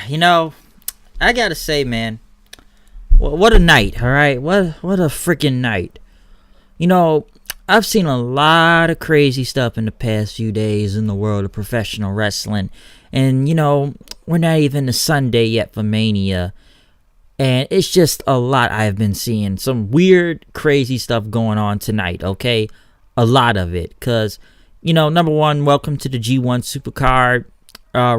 You know, I gotta say, man, what a night, alright? What a freaking night. You know, I've seen a lot of crazy stuff in the past few days in the world of professional wrestling. And, you know, we're not even to Sunday yet for Mania. And it's just a lot I've been seeing. Some weird, crazy stuff going on tonight, okay? A lot of it. Because, you know, number one, welcome to the G1 Supercard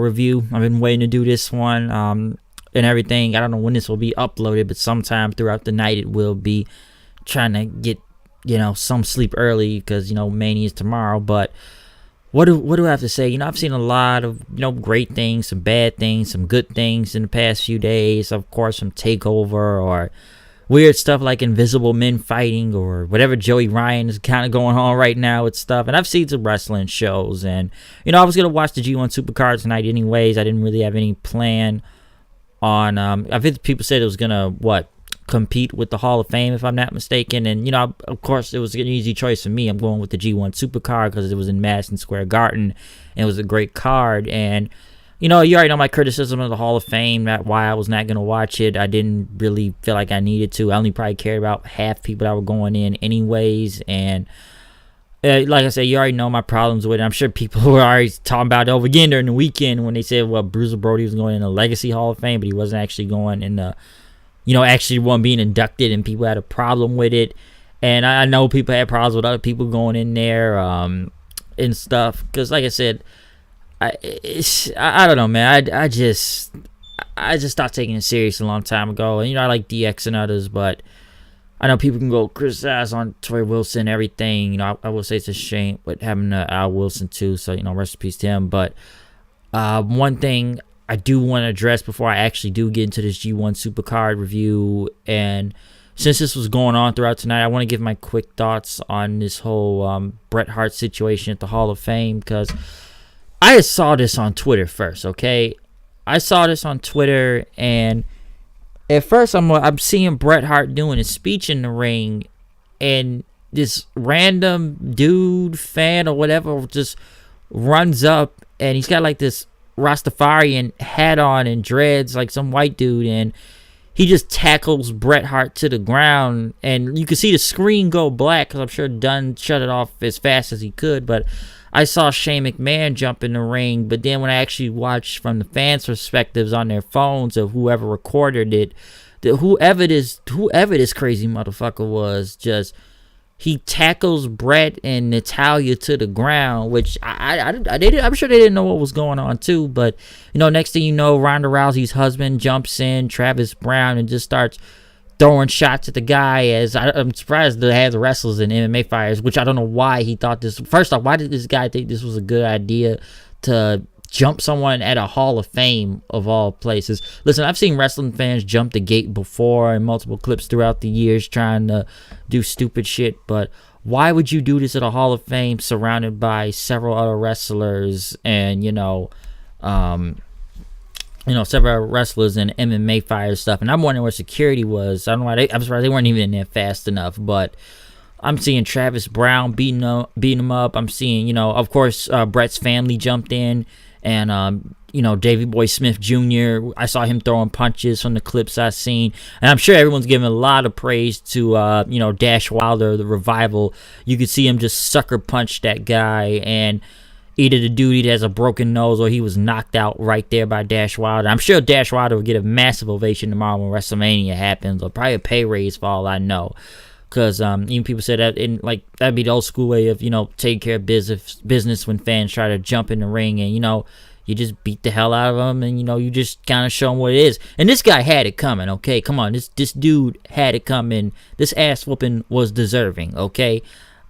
review. I've been waiting to do this one and everything. I don't know when this will be uploaded, but sometime throughout the night it will be. Trying to get, you know, some sleep early because, you know, Mania is tomorrow. But what do I have to say? You know, I've seen a lot of, you know, great things, some bad things, some good things in the past few days. Of course, some takeover or weird stuff like Invisible Men fighting or whatever Joey Ryan is kind of going on right now with stuff. And I've seen some wrestling shows. And, you know, I was going to watch the G1 Supercard tonight anyways. I didn't really have any plan on, I think people said it was going to, compete with the Hall of Fame, if I'm not mistaken. And, you know, of course, it was an easy choice for me. I'm going with the G1 Supercard because it was in Madison Square Garden, and it was a great card. And, you know, you already know my criticism of the Hall of Fame, that why I was not going to watch it. I didn't really feel like I needed to. I only probably cared about half people that were going in anyways. And, like I said, you already know my problems with it. I'm sure people were already talking about it over again during the weekend when they said, well, Bruiser Brody was going in the Legacy Hall of Fame, but he wasn't actually going in the, you know, actually one being inducted, and people had a problem with it. And I know people had problems with other people going in there and stuff. Because, like I said, I don't know, man. I just stopped taking it serious a long time ago. And, you know, I like DX and others, but I know people can go criticize on Troy Wilson and everything. You know, I will say it's a shame with having Al Wilson, too. So, you know, rest in peace to him. But one thing I do want to address before I actually do get into this G1 Supercard review, and since this was going on throughout tonight, I want to give my quick thoughts on this whole Bret Hart situation at the Hall of Fame, because I saw this on Twitter first, okay? I saw this on Twitter, and at first I'm seeing Bret Hart doing a speech in the ring, and this random dude, fan or whatever, just runs up, and he's got like this Rastafarian hat on and dreads like some white dude, and he just tackles Bret Hart to the ground, and you can see the screen go black because I'm sure Dunn shut it off as fast as he could. But I saw Shane McMahon jump in the ring, but then when I actually watched from the fans' perspectives on their phones of whoever recorded it, whoever this crazy motherfucker was, just he tackles Bret and Natalya to the ground, which I'm sure they didn't know what was going on too. But, you know, next thing you know, Ronda Rousey's husband jumps in, Travis Brown, and just starts throwing shots at the guy. I'm surprised they had the wrestlers and MMA fighters, which I don't know why he thought this. First off, why did this guy think this was a good idea to jump someone at a Hall of Fame of all places? Listen, I've seen wrestling fans jump the gate before in multiple clips throughout the years trying to do stupid shit, but why would you do this at a Hall of Fame surrounded by several other wrestlers and, several wrestlers and MMA fighters stuff? And I'm wondering where security was. I don't know why I'm surprised they weren't even in there fast enough, but I'm seeing Travis Brown beating him up. I'm seeing, of course, Bret's family jumped in. And, Davey Boy Smith Jr., I saw him throwing punches from the clips I've seen. And I'm sure everyone's giving a lot of praise to, Dash Wilder, the Revival. You could see him just sucker punch that guy. And either the dude has a broken nose or he was knocked out right there by Dash Wilder. I'm sure Dash Wilder will get a massive ovation tomorrow when WrestleMania happens, or probably a pay raise for all I know. Because even people said that that'd be the old school way of, taking care of business when fans try to jump in the ring and, you just beat the hell out of them and, you just kind of show them what it is. And this guy had it coming, okay? Come on, this dude had it coming. This ass whooping was deserving, okay?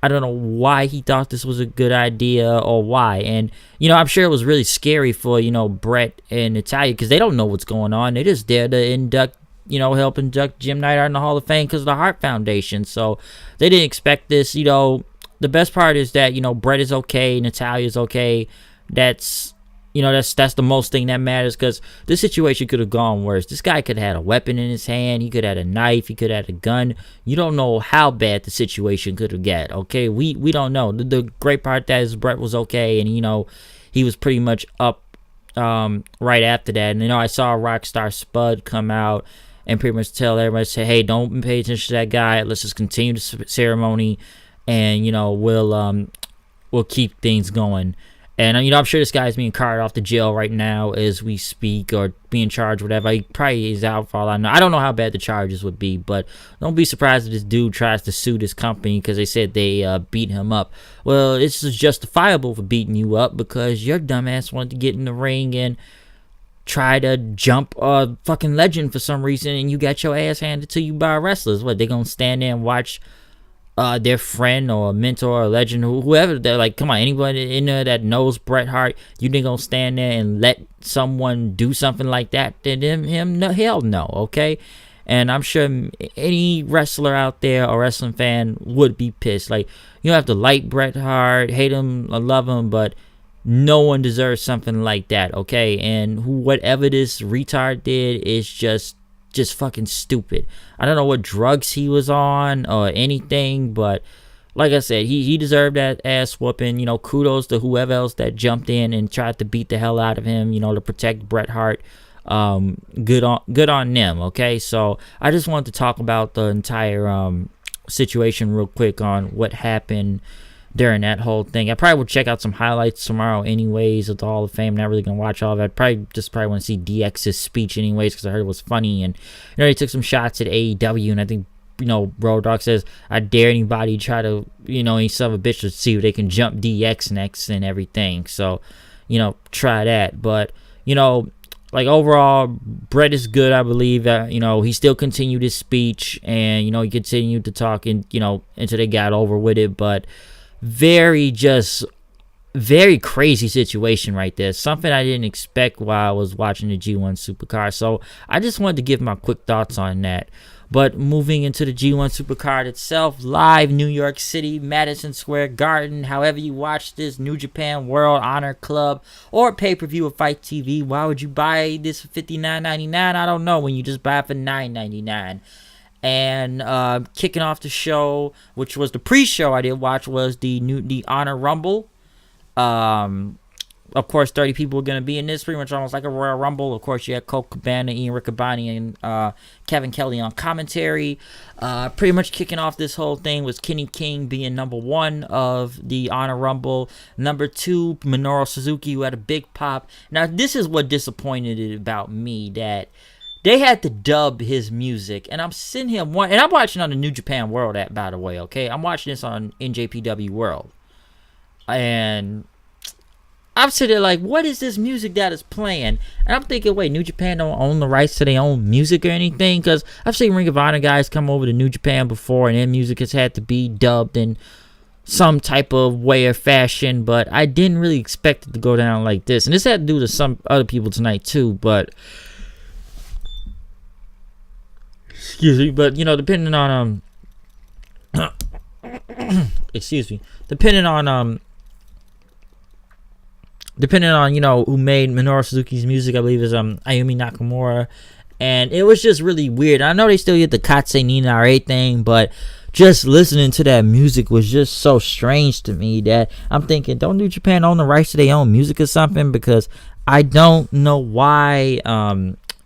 I don't know why he thought this was a good idea or why. And, I'm sure it was really scary for, Bret and Natalya because they don't know what's going on. They're just there to induct, help induct Jim Neidhart in the Hall of Fame because of the Hart Foundation. So they didn't expect this. The best part is that, Bret is okay, Natalya's okay. That's, You know, that's the most thing that matters, because this situation could have gone worse. This guy could have had a weapon in his hand. He could have had a knife. He could have had a gun. You don't know how bad the situation could have got, okay? We don't know. The great part that is Bret was okay, and, you know, he was pretty much up right after that. And, you know, I saw Rockstar Spud come out and pretty much tell everybody, say, hey, don't pay attention to that guy. Let's just continue the ceremony, and, you know, we'll keep things going. And, you know, I'm sure this guy's being carted off to jail right now as we speak, or being charged, whatever. He probably is out for all I know. I don't know how bad the charges would be, but don't be surprised if this dude tries to sue this company because they said they beat him up. Well, it's justifiable for beating you up because your dumbass wanted to get in the ring and try to jump a fucking legend for some reason, and you got your ass handed to you by wrestlers. What, they gonna stand there and watch their friend or a mentor or a legend, whoever, they're like, come on, anybody in there that knows Bret Hart, you think gonna stand there and let someone do something like that to him? No, hell no, okay? And I'm sure any wrestler out there or wrestling fan would be pissed. Like, you don't have to like Bret Hart, hate him or love him, but no one deserves something like that, okay? And whatever this retard did is just fucking stupid. I don't know what drugs he was on or anything, but like I said, he deserved that ass whooping. You know, kudos to whoever else that jumped in and tried to beat the hell out of him, you know, to protect Bret Hart. Good on them, okay? So I just wanted to talk about the entire situation real quick on what happened during that whole thing. I probably will check out some highlights tomorrow anyways of the Hall of Fame. Not really gonna watch all of it. Probably want to see DX's speech anyways, because I heard it was funny. And, you know, he took some shots at AEW, and I think, you know, Road Dogg says, I dare anybody try to, you know, any son of a bitch to see if they can jump DX next and everything. So, you know, try that. But, you know, like, overall, Bret is good, I believe. You know, he still continued his speech, and, you know, he continued to talk, and, you know, until they got over with it. But very crazy situation right there. Something I didn't expect while I was watching the G1 Supercard. So I just wanted to give my quick thoughts on that. But moving into the G1 Supercard itself, live New York City, Madison Square Garden, however you watch this, New Japan World Honor Club, or pay-per-view of Fight TV. Why would you buy this for $59.99? I don't know, when you just buy it for $9.99. And kicking off the show, which was the pre-show I did watch, was the Honor Rumble. Of course, 30 people were going to be in this, pretty much almost like a Royal Rumble. Of course, you had Colt Cabana, Ian Riccaboni, and Kevin Kelly on commentary. Pretty much kicking off this whole thing was Kenny King being number one of the Honor Rumble. Number two, Minoru Suzuki, who had a big pop. Now, this is what disappointed it about me, that they had to dub his music, and I'm sitting here, and I'm watching on the New Japan World app, by the way, okay? I'm watching this on NJPW World, and I'm sitting there like, what is this music that is playing? And I'm thinking, wait, New Japan don't own the rights to their own music or anything? Because I've seen Ring of Honor guys come over to New Japan before, and their music has had to be dubbed in some type of way or fashion, but I didn't really expect it to go down like this. And this had to do to some other people tonight too, but excuse me, but, you know, depending on excuse me, depending on you know, who made Minoru Suzuki's music, I believe is Ayumi Nakamura, and it was just really weird. I know they still get the Katse Ninare thing, but just listening to that music was just so strange to me that I'm thinking, don't New Japan own the rights to their own music or something? Because I don't know why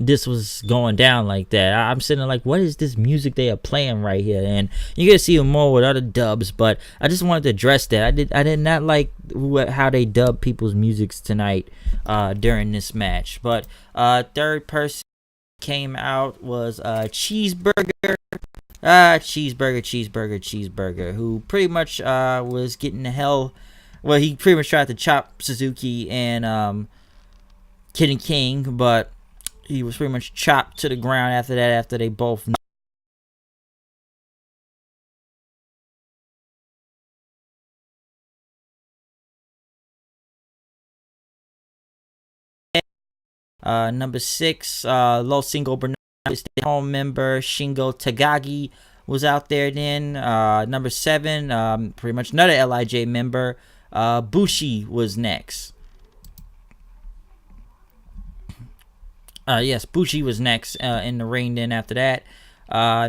this was going down like that. I'm sitting there like, what is this music they are playing right here? And you get to see more with other dubs, but I just wanted to address that. I did not like how they dub people's musics tonight during this match. But third person came out was Cheeseburger, who pretty much was getting the hell. Well, he pretty much tried to chop Suzuki and Kenny King, but he was pretty much chopped to the ground after that, after they both number 6, low single Bernard, home member Shingo Tagagi was out there then. Number 7, pretty much another LIJ member, Bushi was next. Yes, Bushi was next in the ring. Then after that,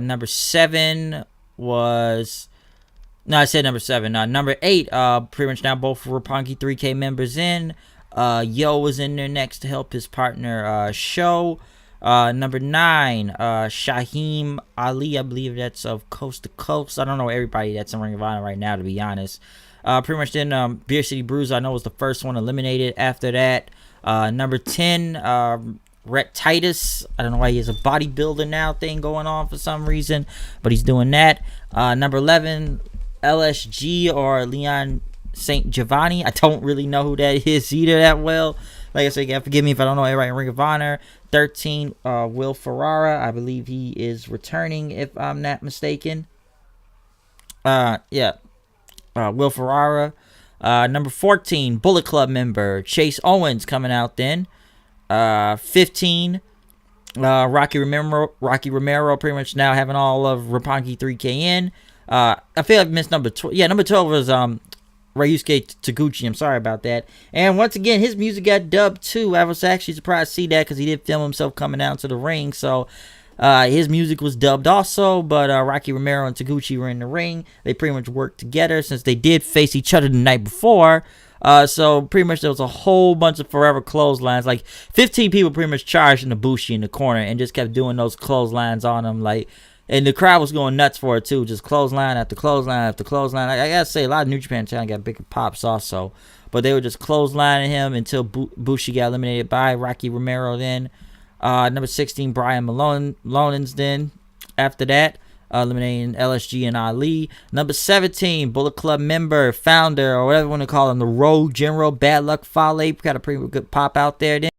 number 7 was. No, I said number 7. Number 8, pretty much now both Roppongi 3K members in. Yo was in there next to help his partner Sho. Number 9, Shaheem Ali, I believe that's of Coast to Coast. I don't know everybody that's in Ring of Honor right now, to be honest. Pretty much then Beer City Bruiser, I know, was the first one eliminated. After that, number 10, Rhett Titus. I don't know why he has a bodybuilder now thing going on for some reason, but he's doing that. Number 11, LSG or Leon St. Giovanni. I don't really know who that is either that well. Like I said, you gotta forgive me if I don't know everybody in Ring of Honor. 13, Will Ferrara. I believe he is returning, if I'm not mistaken. Yeah. Will Ferrara. Number 14, Bullet Club member Chase Owens coming out then. 15, Rocky Romero pretty much now having all of Roppongi 3K in. I feel like I missed number 12. Yeah, number 12 was Ryusuke Taguchi. I'm sorry about that. And once again, his music got dubbed too. I was actually surprised to see that because he did film himself coming out to the ring. So his music was dubbed also. But Rocky Romero and Taguchi were in the ring. They pretty much worked together since they did face each other the night before. So pretty much there was a whole bunch of forever clotheslines. Like 15 people pretty much charged in Ibushi in the corner and just kept doing those clotheslines on him. Like, and the crowd was going nuts for it too. Just clothesline after clothesline after clothesline. I gotta say, a lot of New Japan talent got bigger pops also. But they were just clotheslining him until Bushi got eliminated by Rocky Romero then. Number 16, Brian Malonins then. After that, eliminating LSG and Ali. Number 17, Bullet Club member, founder, or whatever you want to call him, the Road General, Bad Luck Fale. Got a pretty good pop out there then.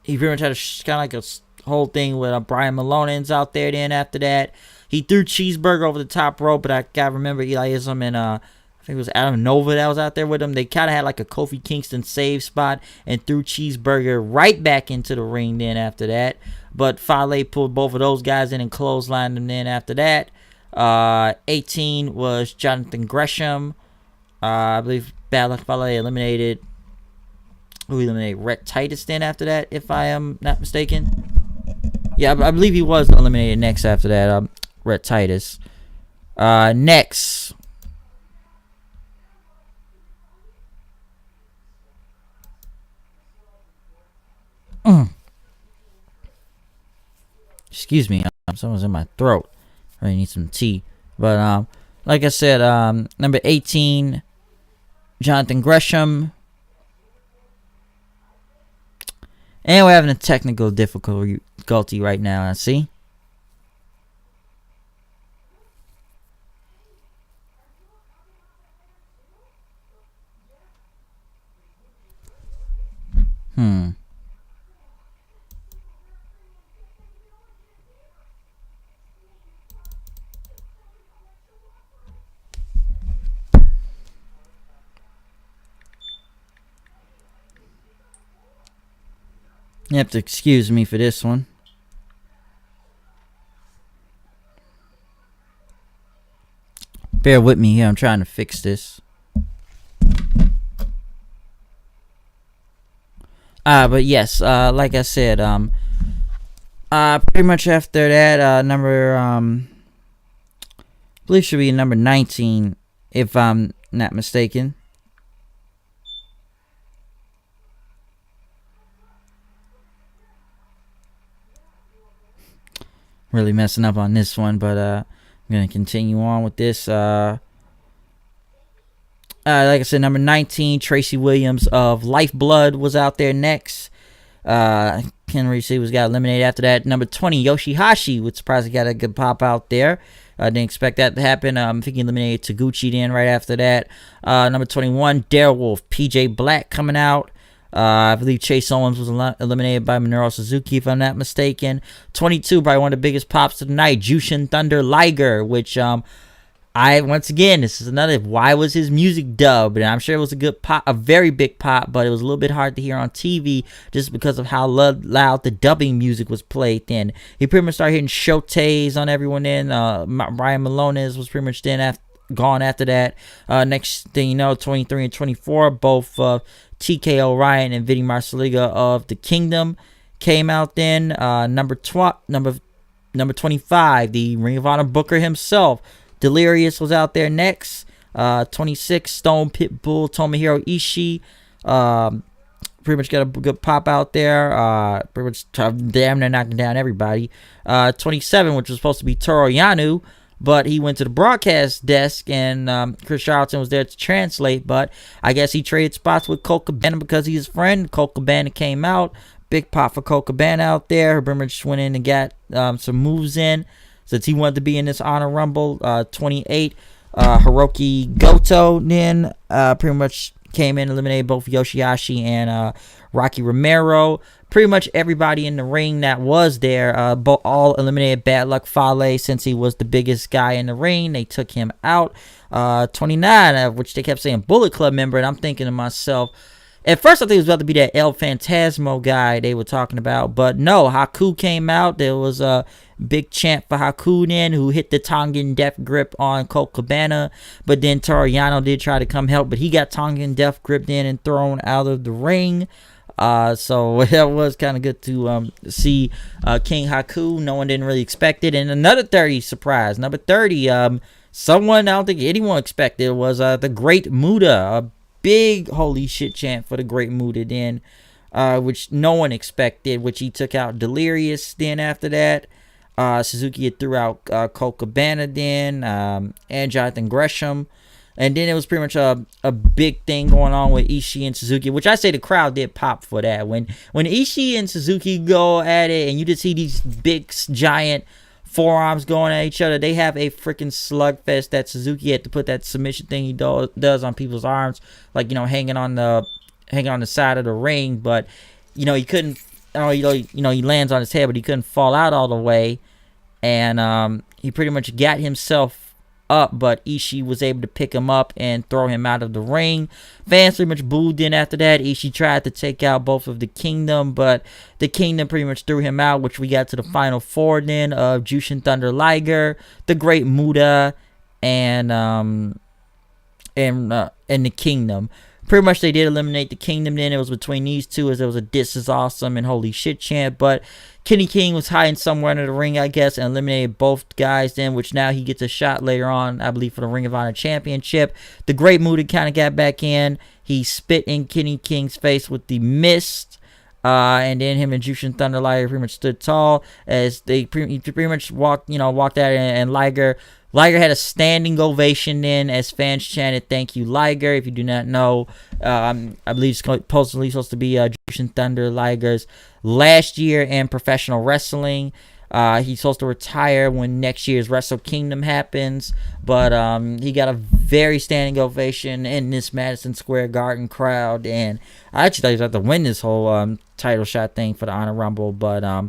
He pretty much had a kind of like a whole thing with Brian Malonins out there then. After that, he threw Cheeseburger over the top rope, but I gotta remember Eliasm and I think it was Adam Nova that was out there with him. They kind of had like a Kofi Kingston save spot and threw Cheeseburger right back into the ring then after that. But Fale pulled both of those guys in and clotheslined them then after that. 18 was Jonathan Gresham. I believe Bad Luck Fale eliminated. Who eliminated? Rhett Titus then after that, if I am not mistaken. Yeah, I believe he was eliminated next after that. Rhett Titus. Next. Excuse me, someone's in my throat. I really need some tea. But like I said, number 18, Jonathan Gresham. And we're having a technical difficulty right now, I see. You have to excuse me for this one. Bear with me here. I'm trying to fix this. But yes, like I said, pretty much after that, number, I believe should be number 19, if I'm not mistaken. Really messing up on this one, but I'm gonna continue on with this. Like I said, number 19, Tracy Williams of Lifeblood was out there next. Henry C was got eliminated after that. Number 20, Yoshihashi, which surprised he got a good pop out there. I didn't expect that to happen. I think he eliminated Taguchi then right after that. Number 21, Darewolf, PJ Black coming out. I believe Chase Owens was eliminated by Minoru Suzuki, if I'm not mistaken. 22, probably one of the biggest pops of the night, Jushin Thunder Liger, which once again, this is another, why was his music dubbed? And I'm sure it was a good pop, a very big pop, but it was a little bit hard to hear on TV just because of how loud the dubbing music was played then. He pretty much started hitting shotes on everyone then. Brian Malones was pretty much then gone after that. Next thing you know, 23 and 24, both TKO Ryan and Vinny Marsaliga of the Kingdom came out then. Number 25, the Ring of Honor Booker himself, Delirious, was out there next. 26, Stone Pitbull Tomohiro Ishii. Pretty much got a good pop out there. Pretty much damn near knocking down everybody. 27, which was supposed to be Toru Yano, but he went to the broadcast desk, and Chris Charlton was there to translate. But I guess he traded spots with Colt Cabana because he's his friend. Colt Cabana came out. Big pop for Colt Cabana out there. Brimmer just went in and got some moves in since he wanted to be in this Honor Rumble. 28, Hiroki Goto then pretty much came in, eliminated both Yoshihashi and Rocky Romero. Pretty much everybody in the ring that was there, all eliminated Bad Luck Fale since he was the biggest guy in the ring. They took him out. 29, which they kept saying Bullet Club member, and I'm thinking to myself, at first I think it was about to be that El Phantasmo guy they were talking about, but no, Haku came out. There was a big chant for Haku then, who hit the Tongan Death Grip on Colt Cabana, but then Toru Yano did try to come help, but he got Tongan Death Gripped in and thrown out of the ring. So that was kind of good to see King Haku. No one didn't really expect it. And another 30 surprise, number 30, someone I don't think anyone expected was the Great Muta. A big holy shit chant for the Great Muta then, which no one expected, which he took out Delirious then after that. Suzuki had threw out Colt Cabana then, and Jonathan Gresham. And then it was pretty much a big thing going on with Ishii and Suzuki, which I say the crowd did pop for that. When Ishii and Suzuki go at it and you just see these big, giant forearms going at each other, they have a freaking slugfest that Suzuki had to put that submission thing he does on people's arms, like, hanging on the side of the ring. But, he couldn't, he lands on his head, but he couldn't fall out all the way. And he pretty much got himself up, but Ishii was able to pick him up and throw him out of the ring. Fans pretty much booed in after that. Ishii tried to take out both of the Kingdom, but the Kingdom pretty much threw him out, which we got to the final four then of Jushin Thunder Liger, the Great Muta, and the Kingdom. Pretty much they did eliminate the Kingdom then. It was between these two, as there was a "This is awesome" and "Holy shit" chant, but Kenny King was hiding somewhere under the ring, I guess, and eliminated both guys then, which now he gets a shot later on, I believe, for the Ring of Honor Championship. The Great Muta kind of got back in. He spit in Kenny King's face with the mist, and then him and Jushin Thunder Liger pretty much stood tall as he pretty much walked out, and Liger had a standing ovation then as fans chanted, "Thank you, Liger." If you do not know, I believe it's supposed to be Jushin Thunder Liger's last year in professional wrestling. He's supposed to retire when next year's Wrestle Kingdom happens, but he got a very standing ovation in this Madison Square Garden crowd, and I actually thought he was about to win this whole title shot thing for the Honor Rumble, but a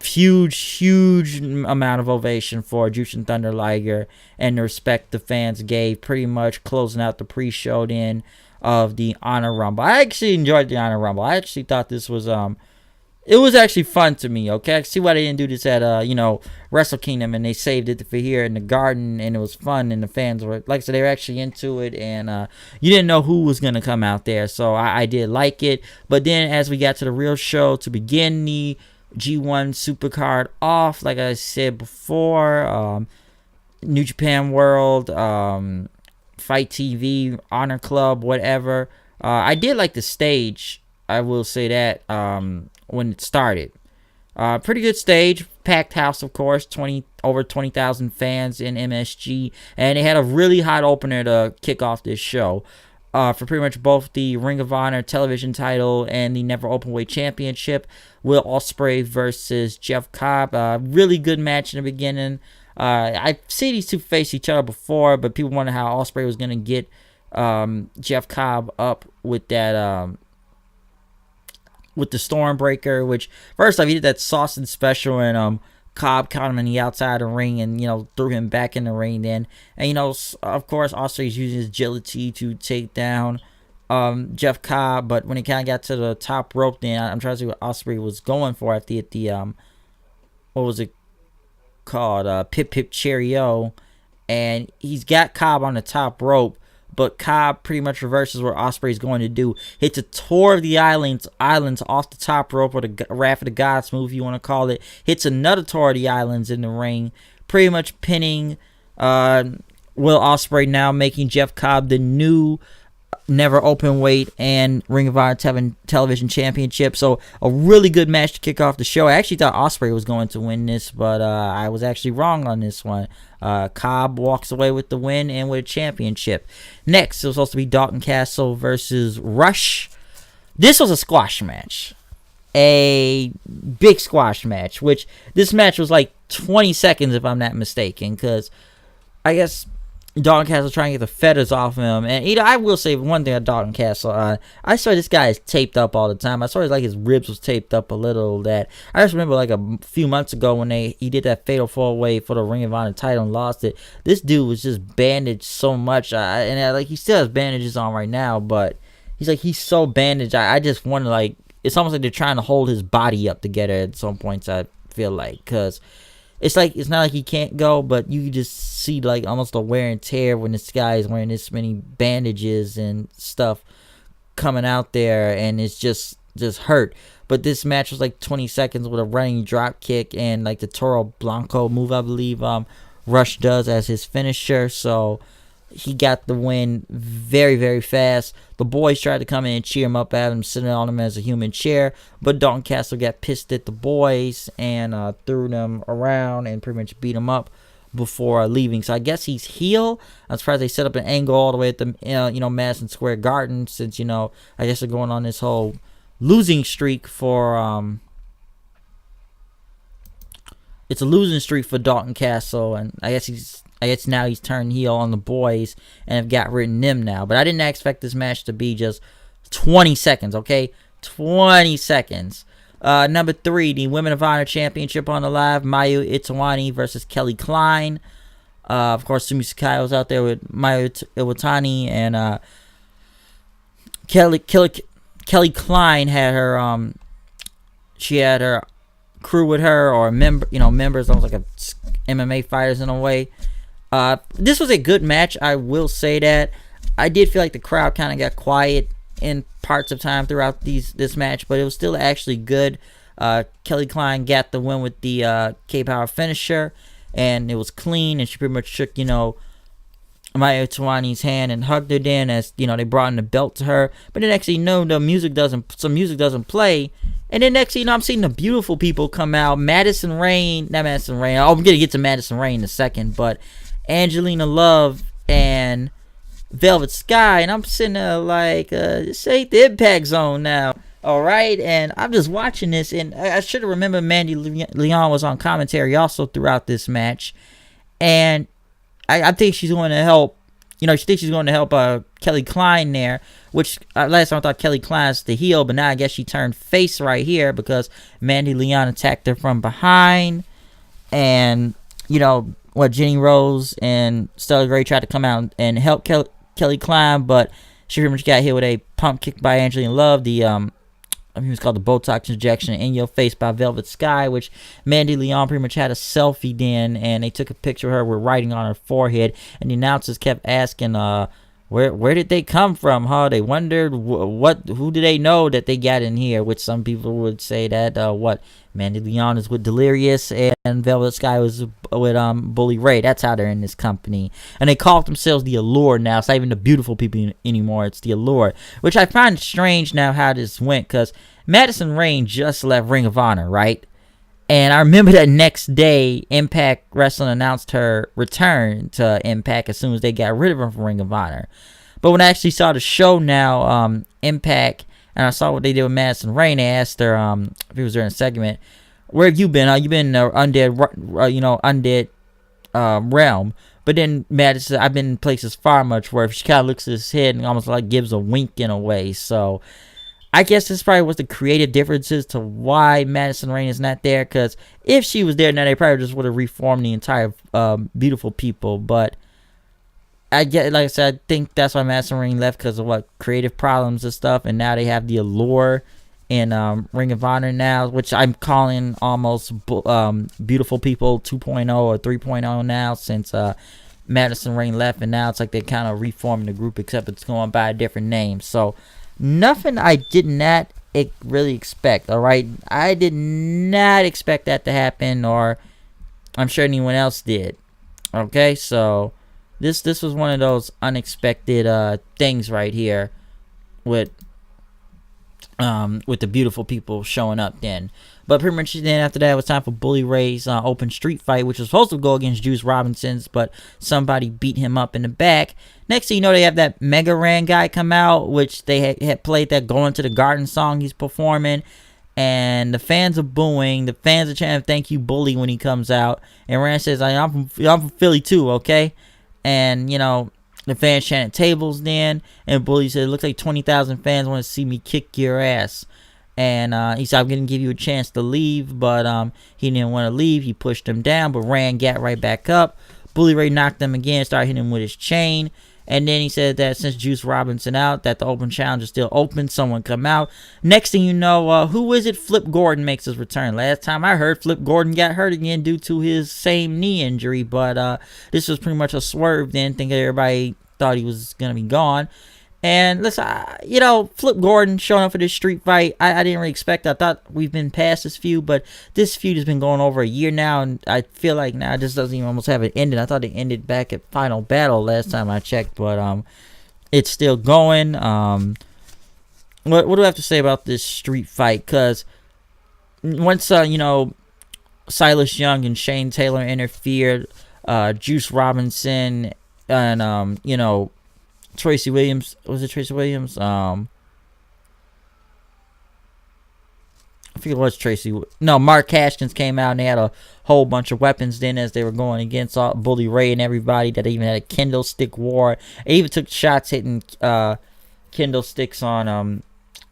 huge amount of ovation for Jushin Thunder Liger and the respect the fans gave, pretty much closing out the pre-show then of the Honor Rumble. I actually enjoyed the Honor Rumble. I actually thought this was it was actually fun to me. Okay, I see why they didn't do this at Wrestle Kingdom, and they saved it for here in the Garden, and it was fun, and the fans were, like I said, they were actually into it, and you didn't know who was gonna come out there, so I did like it. But then as we got to the real show to begin the G1 Supercard off, like I said before, New Japan World, Fight TV, Honor Club, whatever. I did like the stage, I will say that, when it started. Pretty good stage, packed house, of course, over 20,000 fans in MSG, and they had a really hot opener to kick off this show. For pretty much both the Ring of Honor television title and the Never Openweight Championship. Will Ospreay versus Jeff Cobb. Really good match in the beginning. I've seen these two face each other before, but people wonder how Ospreay was going to get Jeff Cobb up with that with the Stormbreaker, which first off, he did that sausage special, and Cobb caught him in the outside of the ring and, threw him back in the ring then. And, of course, Ospreay's using his agility to take down Jeff Cobb. But when he kind of got to the top rope then, I'm trying to see what Ospreay was going for after he hit the, what was it called? Pip Pip Cherry-O. and he's got Cobb on the top rope, but Cobb pretty much reverses what Ospreay's going to do. Hits a tour of the islands off the top rope, or the Wrath of the Gods move, you want to call it. Hits another tour of the islands in the ring, pretty much pinning Will Ospreay, now making Jeff Cobb the new Never Open Weight and Ring of Honor Television Championship. So a really good match to kick off the show. I actually thought Ospreay was going to win this, but I was actually wrong on this one. Cobb walks away with the win and with a championship. Next, it was supposed to be Dalton Castle versus Rush. This was a squash match. A big squash match, which this match was like 20 seconds if I'm not mistaken, because I guess Dalton Castle trying to get the feathers off him. And I will say one thing about Dalton Castle. I saw this guy is taped up all the time. I saw his ribbs was taped up a little. That I just remember like a few months ago when he did that fatal 4-way for the Ring of Honor title and lost it. This dude was just bandaged so much. And he still has bandages on right now, but he's so bandaged. I just wonder, it's almost like they're trying to hold his body up together at some points, I feel like, because it's not like he can't go, but you just see almost a wear and tear when this guy is wearing this many bandages and stuff coming out there, and it's just hurt. But this match was 20 seconds with a running drop kick and the Toro Blanco move, I believe Rush does as his finisher. So he got the win very, very fast. The boys tried to come in and cheer him up at him, sitting on him as a human chair, but Dalton Castle got pissed at the boys and threw them around and pretty much beat him up before leaving. So I guess he's heel. I'm surprised they set up an angle all the way at the Madison Square Garden, since I guess they're going on this whole losing streak for it's a losing streak for Dalton Castle, and I guess now he's turned heel on the boys and have got rid of them now. But I didn't expect this match to be just 20 seconds, okay? 20 seconds. Number 3, the Women of Honor Championship on the live. Mayu Iwatani versus Kelly Klein. Of course, Sumi Sakai was out there with Mayu Iwatani, and Kelly Klein had her she had her crew with her, or members, almost like MMA fighters in a way. This was a good match, I will say that. I did feel like the crowd kind of got quiet in parts of time throughout this match, but it was still actually good. Kelly Klein got the win with the K-Power finisher, and it was clean, and she pretty much shook, Maya Tawani's hand and hugged her then as, they brought in the belt to her. But the next thing you know, some music doesn't play, and then next thing you know, I'm seeing the beautiful people come out. Madison Rayne. Oh, I'm going to get to Madison Rayne in a second, but Angelina Love and Velvet Sky, and I'm sitting there this ain't the Impact Zone now, alright? And I'm just watching this, and I should have remembered Mandy Leon was on commentary also throughout this match, and I think she's going to help, she thinks she's going to help Kelly Klein there, which last time I thought Kelly Klein's the heel, but now I guess she turned face right here because Mandy Leon attacked her from behind, and, Jenny Rose and Stella Gray tried to come out and help Kelly Klein, but she pretty much got hit with a pump kick by Angelina Love. It was called the Botox injection in your face by Velvet Sky, which Mandy Leon pretty much had a selfie then, and they took a picture of her with writing on her forehead, and the announcers kept asking, where did they come from, huh? They wondered who do they know that they got in here, which some people would say that, Mandy Leon is with Delirious and Velvet Sky was with Bully Ray. That's how they're in this company. And they call themselves the Allure now. It's not even the beautiful people anymore. It's the Allure, which I find strange now how this went, because Madison Rayne just left Ring of Honor, right? And I remember that next day, Impact Wrestling announced her return to Impact as soon as they got rid of her from Ring of Honor. But when I actually saw the show now, Impact, and I saw what they did with Madison Rayne, they asked her, if he was during a segment, where have you been? You've been in the undead realm. But then Madison said, I've been in places far much worse. She kind of looks at his head and almost gives a wink in a way. So I guess this probably was the creative differences to why Madison Rayne is not there. Because if she was there now, they probably just would have reformed the entire Beautiful People. But I get, like I said, I think that's why Madison Rayne left, because of creative problems and stuff. And now they have the Allure in Ring of Honor now, which I'm calling almost Beautiful People 2.0 or 3.0 now, since Madison Rayne left, and now it's like they're kind of reforming the group, except it's going by a different name. So nothing I did not really expect. All right, I did not expect that to happen, or I'm sure anyone else did. Okay, so this was one of those unexpected things right here with the beautiful people showing up then. But pretty much then after that, it was time for Bully Ray's open street fight, which was supposed to go against Juice Robinson's, but somebody beat him up in the back. Next thing you know, they have that Mega Ran guy come out, which they had played that Going to the Garden song he's performing. And the fans are booing. The fans are chanting, "Thank you, Bully," when he comes out. And Ran says, I'm from Philly too, okay? And, you know, the fans chanted tables then. And Bully said, "It looks like 20,000 fans want to see me kick your ass." And he said, "I'm going to give you a chance to leave." But he didn't want to leave. He pushed him down, but Ran got right back up. Bully Ray knocked him again, started hitting him with his chain. And then he said that since Juice Robinson out, that the open challenge is still open. Someone come out. Next thing you know, who is it? Flip Gordon makes his return. Last time I heard, Flip Gordon got hurt again due to his same knee injury. But this was pretty much a swerve then. Think everybody thought he was going to be gone. And listen, you know, Flip Gordon showing up for this street fight, I didn't really expect. I thought we've been past this feud, but this feud has been going over a year now, and I feel like now this doesn't even almost have it ended. I thought it ended back at Final Battle last time I checked, but it's still going. What do I have to say about this street fight? Because once you know, Silas Young and Shane Taylor interfered, Juice Robinson and you know, Tracy Williams, was it Tracy Williams? I think it was Tracy. No, Mark Haskins came out and they had a whole bunch of weapons then as they were going against Bully Ray and everybody. That even had a kendo stick war. They even took shots hitting kendo sticks on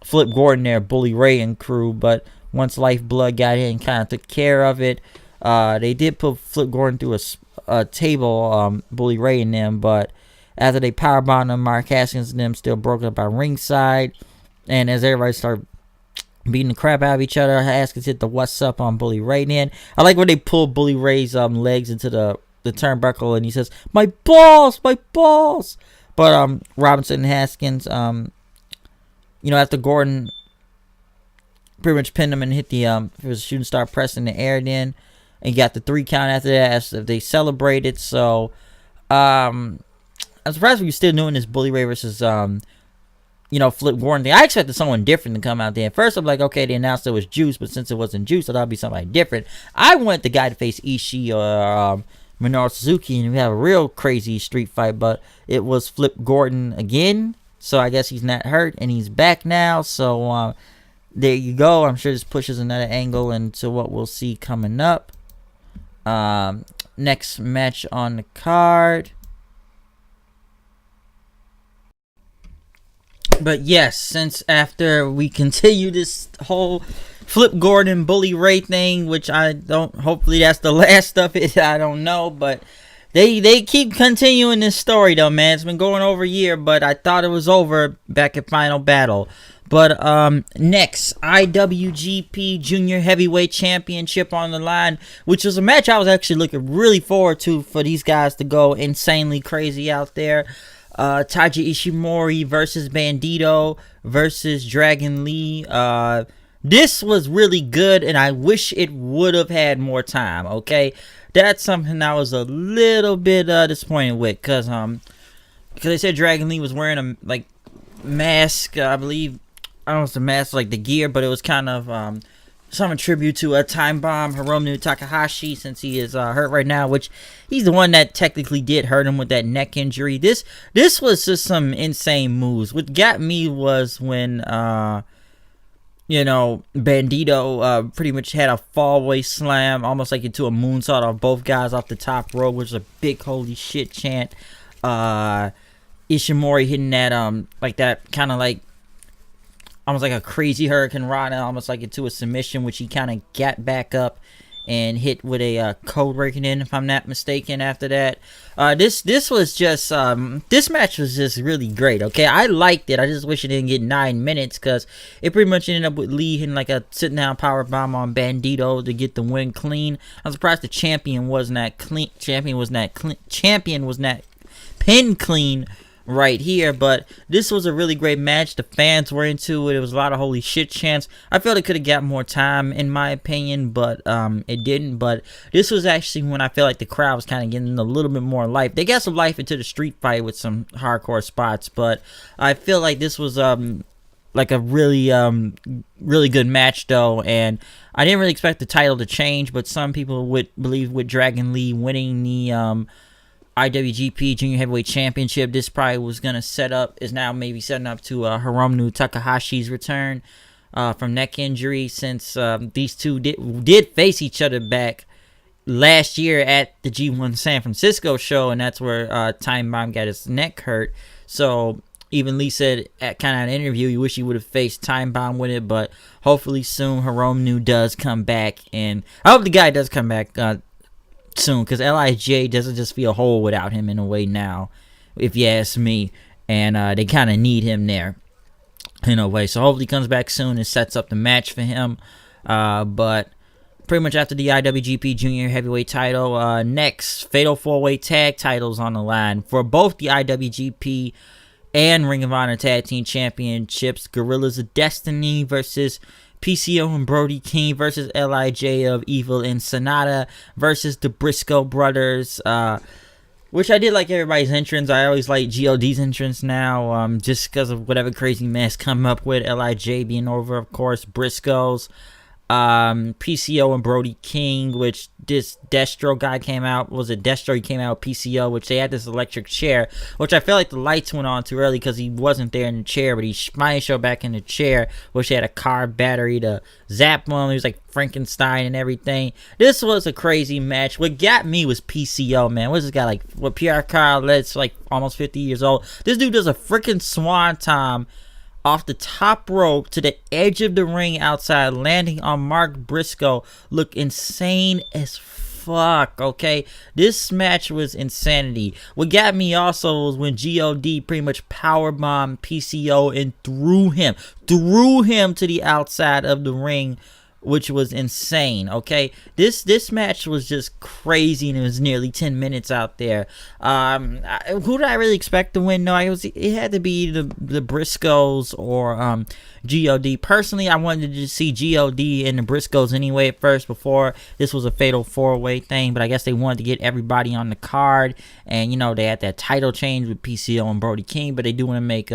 Flip Gordon there, Bully Ray and crew. But once Lifeblood got in and kind of took care of it, they did put Flip Gordon through a table, Bully Ray and them, but after they powerbombed him, Mark Haskins and them still broke up by ringside. And as everybody started beating the crap out of each other, Haskins hit the "what's up" on Bully Ray then. I like when they pulled Bully Ray's legs into the turnbuckle and he says, my balls. But Robinson and Haskins, you know, after Gordon pretty much pinned him and hit the it was a shooting star press in the air then, and got the 3 count after that as they celebrated. So I'm surprised we're still doing this Bully Ray versus you know, Flip Gordon thing. I expected someone different to come out there. At first I'm like, okay, they announced it was Juice, but since it wasn't Juice, I thought it'd be somebody different. I wanted the guy to face Ishii or Minoru Suzuki and we have a real crazy street fight, but it was Flip Gordon again. So I guess he's not hurt and he's back now. So there you go. I'm sure this pushes another angle into what we'll see coming up. Next match on the card. But yes, since after we continue this whole Flip Gordon Bully Ray thing, which I don't, hopefully that's the last of it, I don't know, but they keep continuing this story though, man. It's been going over a year, but I thought it was over back at Final Battle. But next, IWGP Junior Heavyweight Championship on the line, which was a match I was actually looking really forward to for these guys to go insanely crazy out there. Taiji Ishimori versus Bandito versus Dragon Lee. This was really good, and I wish it would have had more time, okay? That's something I was a little bit disappointed with, because they said Dragon Lee was wearing a, like, mask, I believe. I don't know if it's a mask, like the gear, but it was kind of some tribute to a Time Bomb Hiromu Takahashi, since he is hurt right now, which he's the one that technically did hurt him with that neck injury. This was just some insane moves. What got me was when you know, Bandito pretty much had a fallaway slam, almost like into a moonsault on both guys off the top rope, which is a big holy shit chant. Ishimori hitting that like that kind of like almost like a crazy Hurricane Rana, almost like into a submission, which he kind of got back up and hit with a code breaking in, if I'm not mistaken. After that, this was just this match was just really great. Okay, I liked it. I just wish it didn't get 9 minutes, because it pretty much ended up with Lee hitting like a sit down power bomb on Bandito to get the win clean. I'm surprised the champion was not clean. Champion was not pin clean right here, but this was a really great match. The fans were into it. It was a lot of holy shit chants. I felt it could have got more time, in my opinion, but it didn't. But this was actually when I felt like the crowd was kind of getting a little bit more life. They got some life into the street fight with some hardcore spots, but I feel like this was like a really really good match though, and I didn't really expect the title to change, but some people would believe with Dragon Lee winning the IWGP Junior Heavyweight Championship, this probably was gonna is now maybe setting up to Hiromu Takahashi's return from neck injury, since these two did face each other back last year at the G1 San Francisco show, and that's where Time Bomb got his neck hurt. So even Lee said at kind of an interview, he wish he would have faced Time Bomb with it, but hopefully soon Hiromu does come back, and I hope the guy does come back soon, because LIJ doesn't just feel whole without him in a way now, if you ask me, and they kind of need him there in a way. So hopefully he comes back soon and sets up the match for him. But pretty much after the IWGP Junior Heavyweight title, next Fatal 4-Way Tag titles on the line for both the IWGP and Ring of Honor Tag Team Championships. Gorillas of Destiny versus PCO and Brody King versus LIJ of Evil and Sonata versus the Briscoe brothers, which I did like everybody's entrance. I always like GOD's entrance now, just because of whatever crazy mess come up with LIJ being over, of course, Briscoes. PCO and Brody King, which this Destro guy came out, was it Destro? He came out with PCO, which they had this electric chair, which I felt like the lights went on too early because he wasn't there in the chair, but he finally showed back in the chair, which had a car battery to zap him. He was like Frankenstein and everything. This was a crazy match. What got me was PCO, man. What's this guy like? What, Pierre Carlet's like almost 50 years old. This dude does a freaking swanton off the top rope to the edge of the ring outside, landing on Mark Briscoe. Look insane as fuck, okay? This match was insanity. What got me also was when GOD pretty much powerbombed PCO and threw him to the outside of the ring, which was insane, okay? This match was just crazy, and it was nearly 10 minutes out there. Who did I really expect to win? No, it had to be the Briscoes or GOD. Personally, I wanted to see GOD and the Briscoes anyway at first, before this was a fatal 4-way thing, but I guess they wanted to get everybody on the card, and, you know, they had that title change with PCO and Brody King, but they do want to make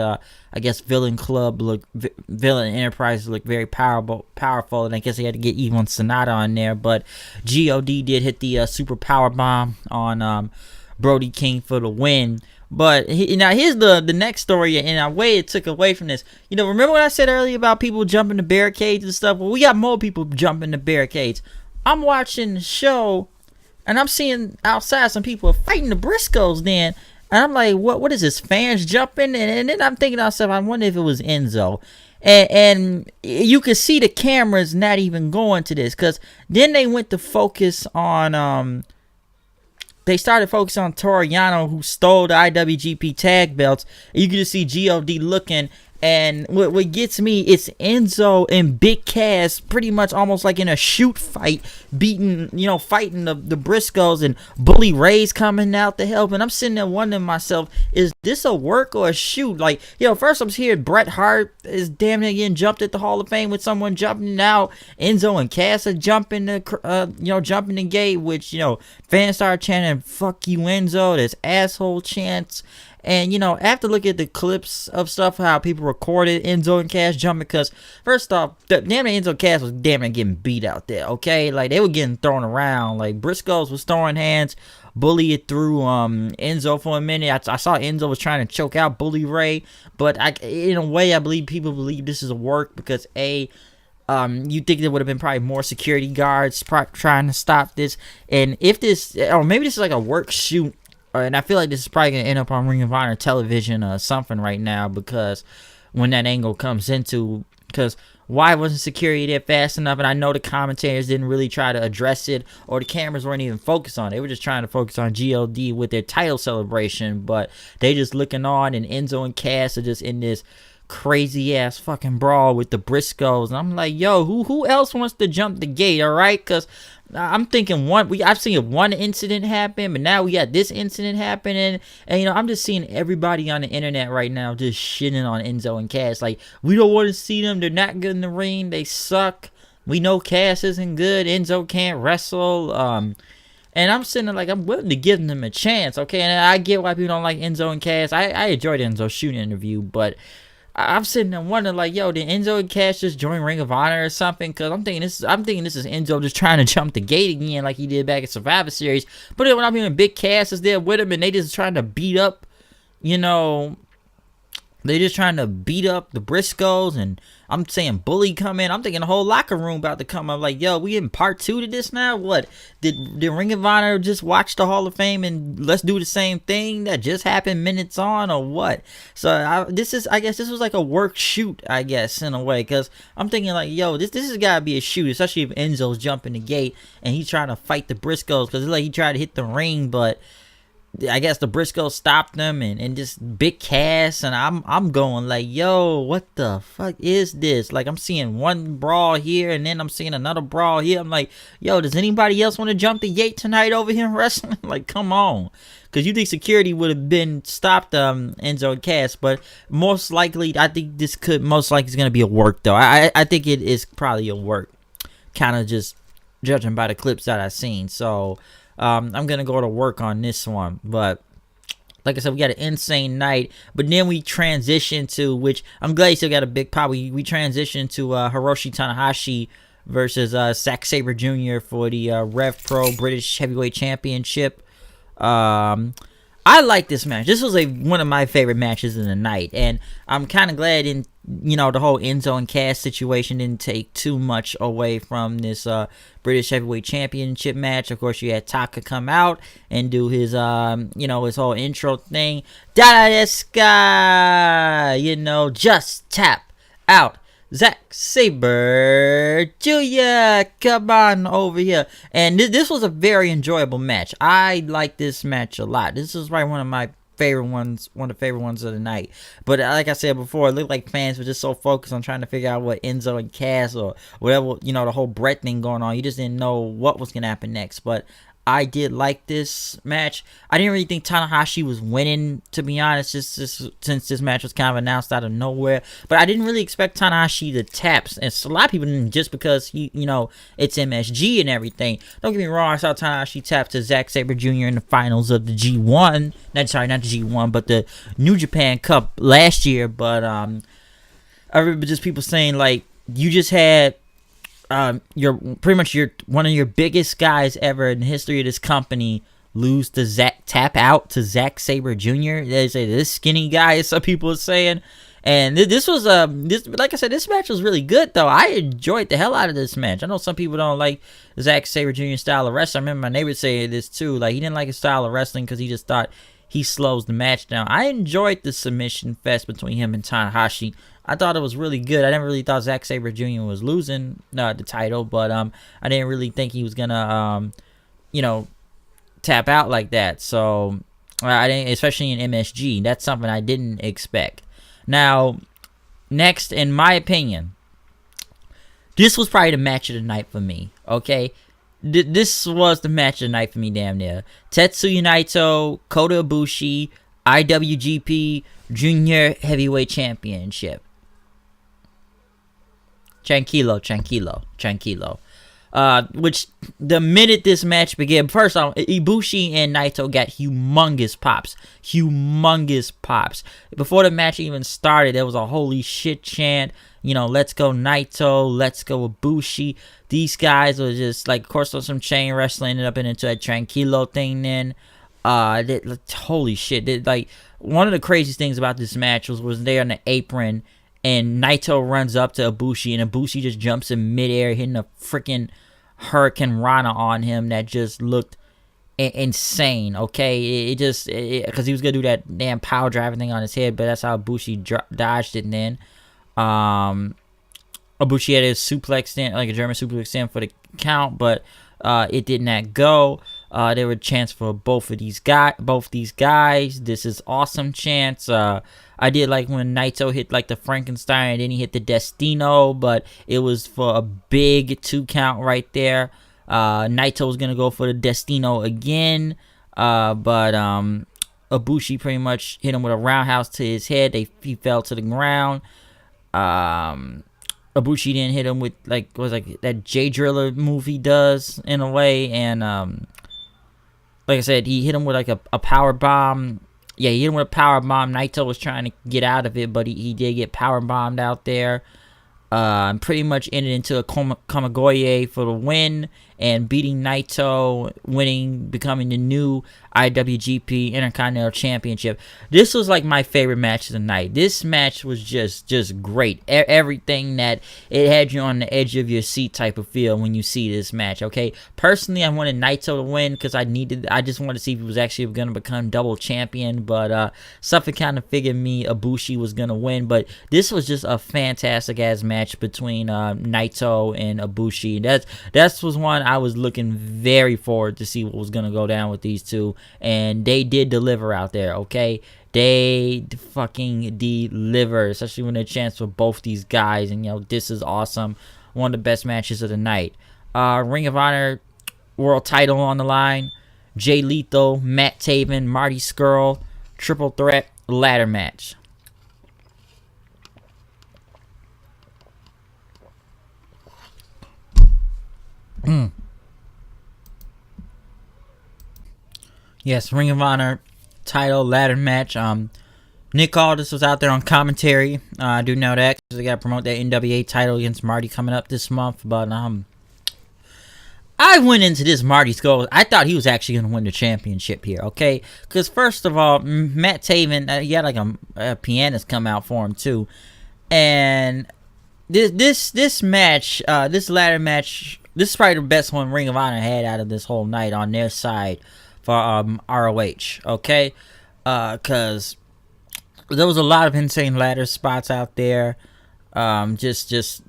I guess Villain Enterprise look very powerful, and I guess they had to get Evil and Sonata on there, but GOD did hit the super power bomb on Brody King for the win. But now here's the next story, and a way it took away from this. You know, remember what I said earlier about people jumping the barricades and stuff? Well, we got more people jumping the barricades. I'm watching the show, and I'm seeing outside some people are fighting the Briscoes then. And I'm like, what is this? Fans jumping? And then I'm thinking to myself, I wonder if it was Enzo. And you could see the cameras not even going to this, because then they went to focus on they started focusing on Toru Yano, who stole the IWGP tag belts. You can just see GOD looking, and what gets me, it's Enzo and Big Cass pretty much almost like in a shoot fight, fighting the Briscoes, and Bully Ray's coming out to help. And I'm sitting there wondering myself, is this a work or a shoot? Like, first I'm hearing Bret Hart is damn near getting jumped at the Hall of Fame with someone jumping out. Enzo and Cass are jumping the gate, which, fans start chanting, "Fuck you, Enzo." There's asshole chants. And, after looking at the clips of stuff, how people recorded Enzo and Cass jumping, because, first off, damn near Enzo Cass was damn near getting beat out there, okay? Like, they were getting thrown around. Like, Briscoes was throwing hands. Bully it through Enzo for a minute. I saw Enzo was trying to choke out Bully Ray. But, in a way, I believe people believe this is a work because, you think there would have been probably more security guards trying to stop this. And if this, or maybe this is like a work shoot, and I feel like this is probably going to end up on Ring of Honor television or something right now, because when that angle comes into, because Why wasn't security there fast enough? And I know the commentators didn't really try to address it, or the cameras weren't even focused on it. They were just trying to focus on GLD with their title celebration, but they just looking on, and Enzo and Cass are just in this crazy ass fucking brawl with the Briscoes. And I'm like, yo, who else wants to jump the gate? All right, because I'm thinking I've seen one incident happen, but now we got this incident happening, and you know, I'm just seeing everybody on the internet right now just shitting on Enzo and Cass. Like, we don't want to see them. They're not good in the ring. They suck. We know Cass isn't good. Enzo can't wrestle. And I'm sitting there like, I'm willing to give them a chance, okay? And I get why people don't like Enzo and Cass. I enjoyed Enzo's shooting interview, but I'm sitting there wondering, like, yo, did Enzo and Cass just join Ring of Honor or something? Because I'm thinking this is Enzo just trying to jump the gate again, like he did back at Survivor Series. But then when I'm hearing Big Cass is there with him, and they just trying to beat up, you know, they just trying to beat up the Briscoes, and I'm saying Bully come in. I'm thinking the whole locker room about to come up. Like, yo, we in part 2 to this now? What? Did Ring of Honor just watch the Hall of Fame and let's do the same thing that just happened minutes on, or what? So I guess this was like a work shoot, I guess, in a way, because I'm thinking like, yo, this has got to be a shoot, especially if Enzo's jumping the gate and he's trying to fight the Briscoes, because it's like he tried to hit the ring, but I guess the Briscoes stopped them, and just Big Cass, and I'm going like, yo, what the fuck is this? Like, I'm seeing one brawl here, and then I'm seeing another brawl here. I'm like, yo, does anybody else want to jump the gate tonight over here in wrestling? Like, come on. Because you think security would have been stopped Enzo and Cass, but most likely, I think this could most likely is going to be a work, though. I think it is probably a work, kind of just judging by the clips that I've seen. So I'm gonna go to work on this one. But like I said, we got an insane night, but then we transition to, which I'm glad you still got a big pop, we transition to Hiroshi Tanahashi versus Zack Sabre Jr. for the Rev Pro British Heavyweight Championship. I like this match. This was one of my favorite matches of the night, and I'm kind of glad the whole Enzo and Cass situation didn't take too much away from this British Heavyweight Championship match. Of course, you had Taka come out and do his his whole intro thing. Da desu ka, just tap out. Zack Sabre Jr., come on over here. And this was a very enjoyable match. I like this match a lot. This is probably one of the favorite ones of the night. But like I said before, it looked like fans were just so focused on trying to figure out what Enzo and Cass or whatever, the whole Bret thing going on. You just didn't know what was going to happen next. But I did like this match. I didn't really think Tanahashi was winning, to be honest, just since this match was kind of announced out of nowhere. But I didn't really expect Tanahashi to tap. And a lot of people didn't, just because it's MSG and everything. Don't get me wrong, I saw Tanahashi tap to Zack Sabre Jr. in the finals of the G1. Not the G1, but the New Japan Cup last year. But I remember just people saying, like, you just had you're one of your biggest guys ever in the history of this company lose to tap out to Zack Sabre Jr. They say this skinny guy, as some people are saying. And this was like I said, this match was really good though. I enjoyed the hell out of this match. I know some people don't like Zack Sabre Jr. style of wrestling. I remember my neighbor saying this too. Like, he didn't like his style of wrestling because he just thought he slows the match down. I enjoyed the submission fest between him and Tanahashi. I thought it was really good. I never really thought Zack Sabre Jr. was losing the title, but I didn't really think he was gonna tap out like that. So I didn't, especially in MSG. That's something I didn't expect. Now, next, in my opinion, this was probably the match of the night for me. Okay, this was the match of the night for me, damn near. Tetsuya Naito, Kota Ibushi, IWGP Junior Heavyweight Championship. Tranquilo. Which, the minute this match began, first off, Ibushi and Naito got humongous pops. Before the match even started, there was a holy shit chant. Let's go Naito, let's go Ibushi. These guys were just, like, of course, there was some chain wrestling, ended up into a Tranquilo thing then. Holy shit. Like, one of the craziest things about this match was they on the apron, and Naito runs up to Ibushi, and Ibushi just jumps in midair, hitting a freaking Hurricane Rana on him that just looked insane, okay? It just, because he was going to do that damn power driving thing on his head, but that's how Ibushi dodged it then. Ibushi had his suplex in, like a German suplex in for the count, but it did not go. There were chants for both these guys. This is awesome chants. I did like when Naito hit like the Frankenstein and then he hit the Destino, but it was for a big 2 count right there. Naito was gonna go for the Destino again, but Ibushi pretty much hit him with a roundhouse to his head. He fell to the ground. Ibushi didn't hit him with like that J Driller move he does in a way, and like I said, he hit him with like a power bomb. Yeah, he hit him with a power bomb. Naito was trying to get out of it, but he did get power bombed out there. Pretty much ended into a Kamagoye for the win and beating Naito, becoming the new IWGP Intercontinental Championship. This was like my favorite match of the night. This match was just great. Everything that it had you on the edge of your seat type of feel when you see this match. Okay, personally, I wanted Naito to win because I just wanted to see if he was actually going to become double champion. But something kind of figured me Ibushi was going to win. But this was just a fantastic ass match between Naito and Ibushi. That was one I was looking very forward to see what was going to go down with these two. And they did deliver out there, okay? They fucking deliver, especially when they chance for both these guys. And, this is awesome. One of the best matches of the night. Ring of Honor world title on the line. Jay Lethal, Matt Taven, Marty Scurll, triple threat ladder match. Yes, Ring of Honor title ladder match. Nick Aldis was out there on commentary. I do know that because they got to promote that NWA title against Marty coming up this month. But I went into this Marty Scurll. I thought he was actually going to win the championship here. Okay, because first of all, Matt Taven, he had like a pianist come out for him too, and this match, this ladder match, this is probably the best one Ring of Honor had out of this whole night on their side for ROH, okay? Because there was a lot of insane ladder spots out there. Just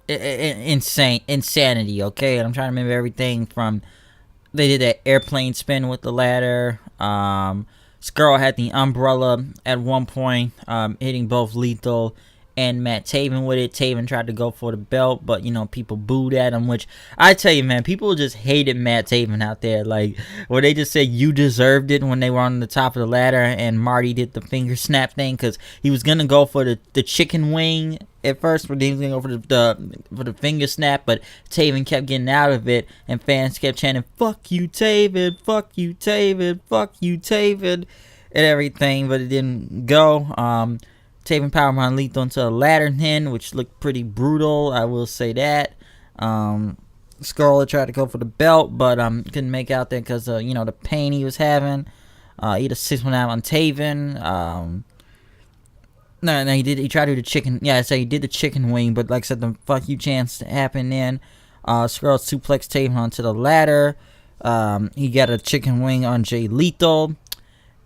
insanity, okay? And I'm trying to remember everything from, they did that airplane spin with the ladder. Scurll had the umbrella at one point, hitting both Lethal and Matt Taven with it. Taven tried to go for the belt, but people booed at him, which I tell you, man, people just hated Matt Taven out there, like where they just said you deserved it when they were on the top of the ladder and Marty did the finger snap thing because he was gonna go for the chicken wing at first, but then he was gonna go for the finger snap, but Taven kept getting out of it and fans kept chanting "fuck you Taven, fuck you Taven, fuck you Taven" and everything, but it didn't go. Taven powerbomb Lethal into a ladder then, which looked pretty brutal, I will say that. Scurll tried to go for the belt, but couldn't make out there because of, the pain he was having. He had a 6-1 out on Taven. No, he tried to do the chicken. Yeah, I say he did the chicken wing, but like I said, the fuck you chance happened then. Scurll suplex Taven onto the ladder. He got a chicken wing on Jay Lethal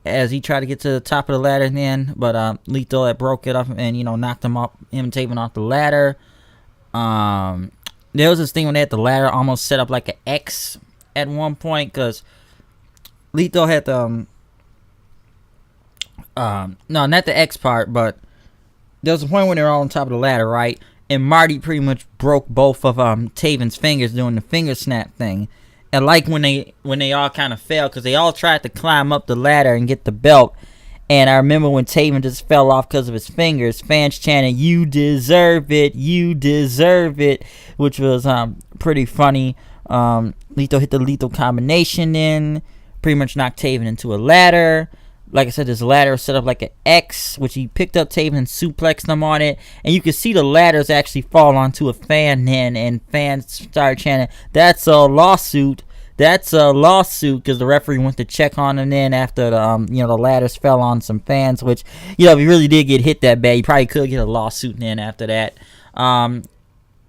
as he tried to get to the top of the ladder then, but Lethal had broke it up and knocked him and Taven off the ladder. There was this thing when they had the ladder almost set up like an X at one point because Lethal had the no, not the X part, but there was a point when they were all on top of the ladder, right? And Marty pretty much broke both of Taven's fingers doing the finger snap thing. And like when they all kind of fell, because they all tried to climb up the ladder and get the belt. And I remember when Taven just fell off because of his fingers, fans chanting, "You deserve it, you deserve it," which was pretty funny. Lethal hit the lethal combination in, pretty much knocked Taven into a ladder. Like I said, this ladder was set up like an X, which he picked up Taven and suplexed them on it. And you could see the ladders actually fall onto a fan then, and fans started chanting, "That's a lawsuit. That's a lawsuit," because the referee went to check on him then after the ladders fell on some fans, which, if he really did get hit that bad, he probably could get a lawsuit then after that.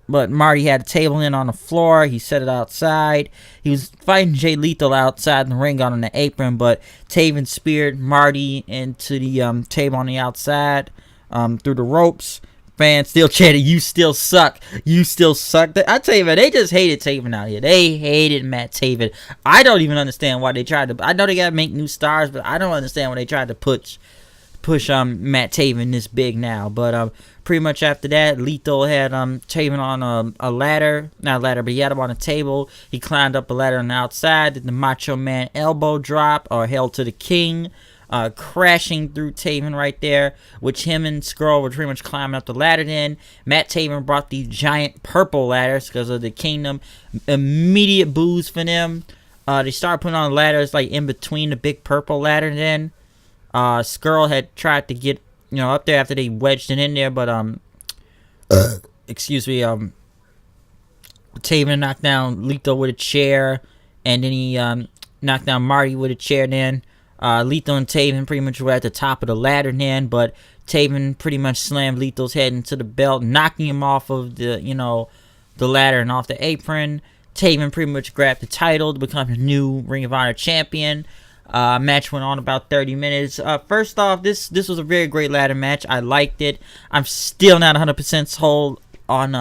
But Marty had a table in on the floor. He set it outside. He was fighting Jay Lethal outside the ring on the apron, but Taven speared Marty into the table on the outside through the ropes. fans still chanting, "You still suck. You still suck." I tell you, man, they just hated Taven out here. They hated Matt Taven. I don't even understand why they tried to. I know they gotta make new stars, but I don't understand why they tried to push Matt Taven this big now. But pretty much after that, Lethal had Taven on a ladder, not a ladder, but he had him on a table. He climbed up a ladder on the outside, did the Macho Man elbow drop or Hail to the King, crashing through Taven right there, which him and Skrull were pretty much climbing up the ladder. Then Matt Taven brought these giant purple ladders because of the Kingdom. Immediate boos for them. They started putting on ladders like in between the big purple ladder. Then Skrull had tried to get up there after they wedged it in there, but excuse me, Taven knocked down Lethal with a chair, and then he knocked down Marty with a chair. Then Lethal and Taven pretty much were at the top of the ladder then, but Taven pretty much slammed Lethal's head into the belt, knocking him off of the the ladder and off the apron. Taven pretty much grabbed the title to become the new Ring of Honor champion. Match went on about 30 minutes. First off, this was a very great ladder match. I liked it. I'm still not 100% sold on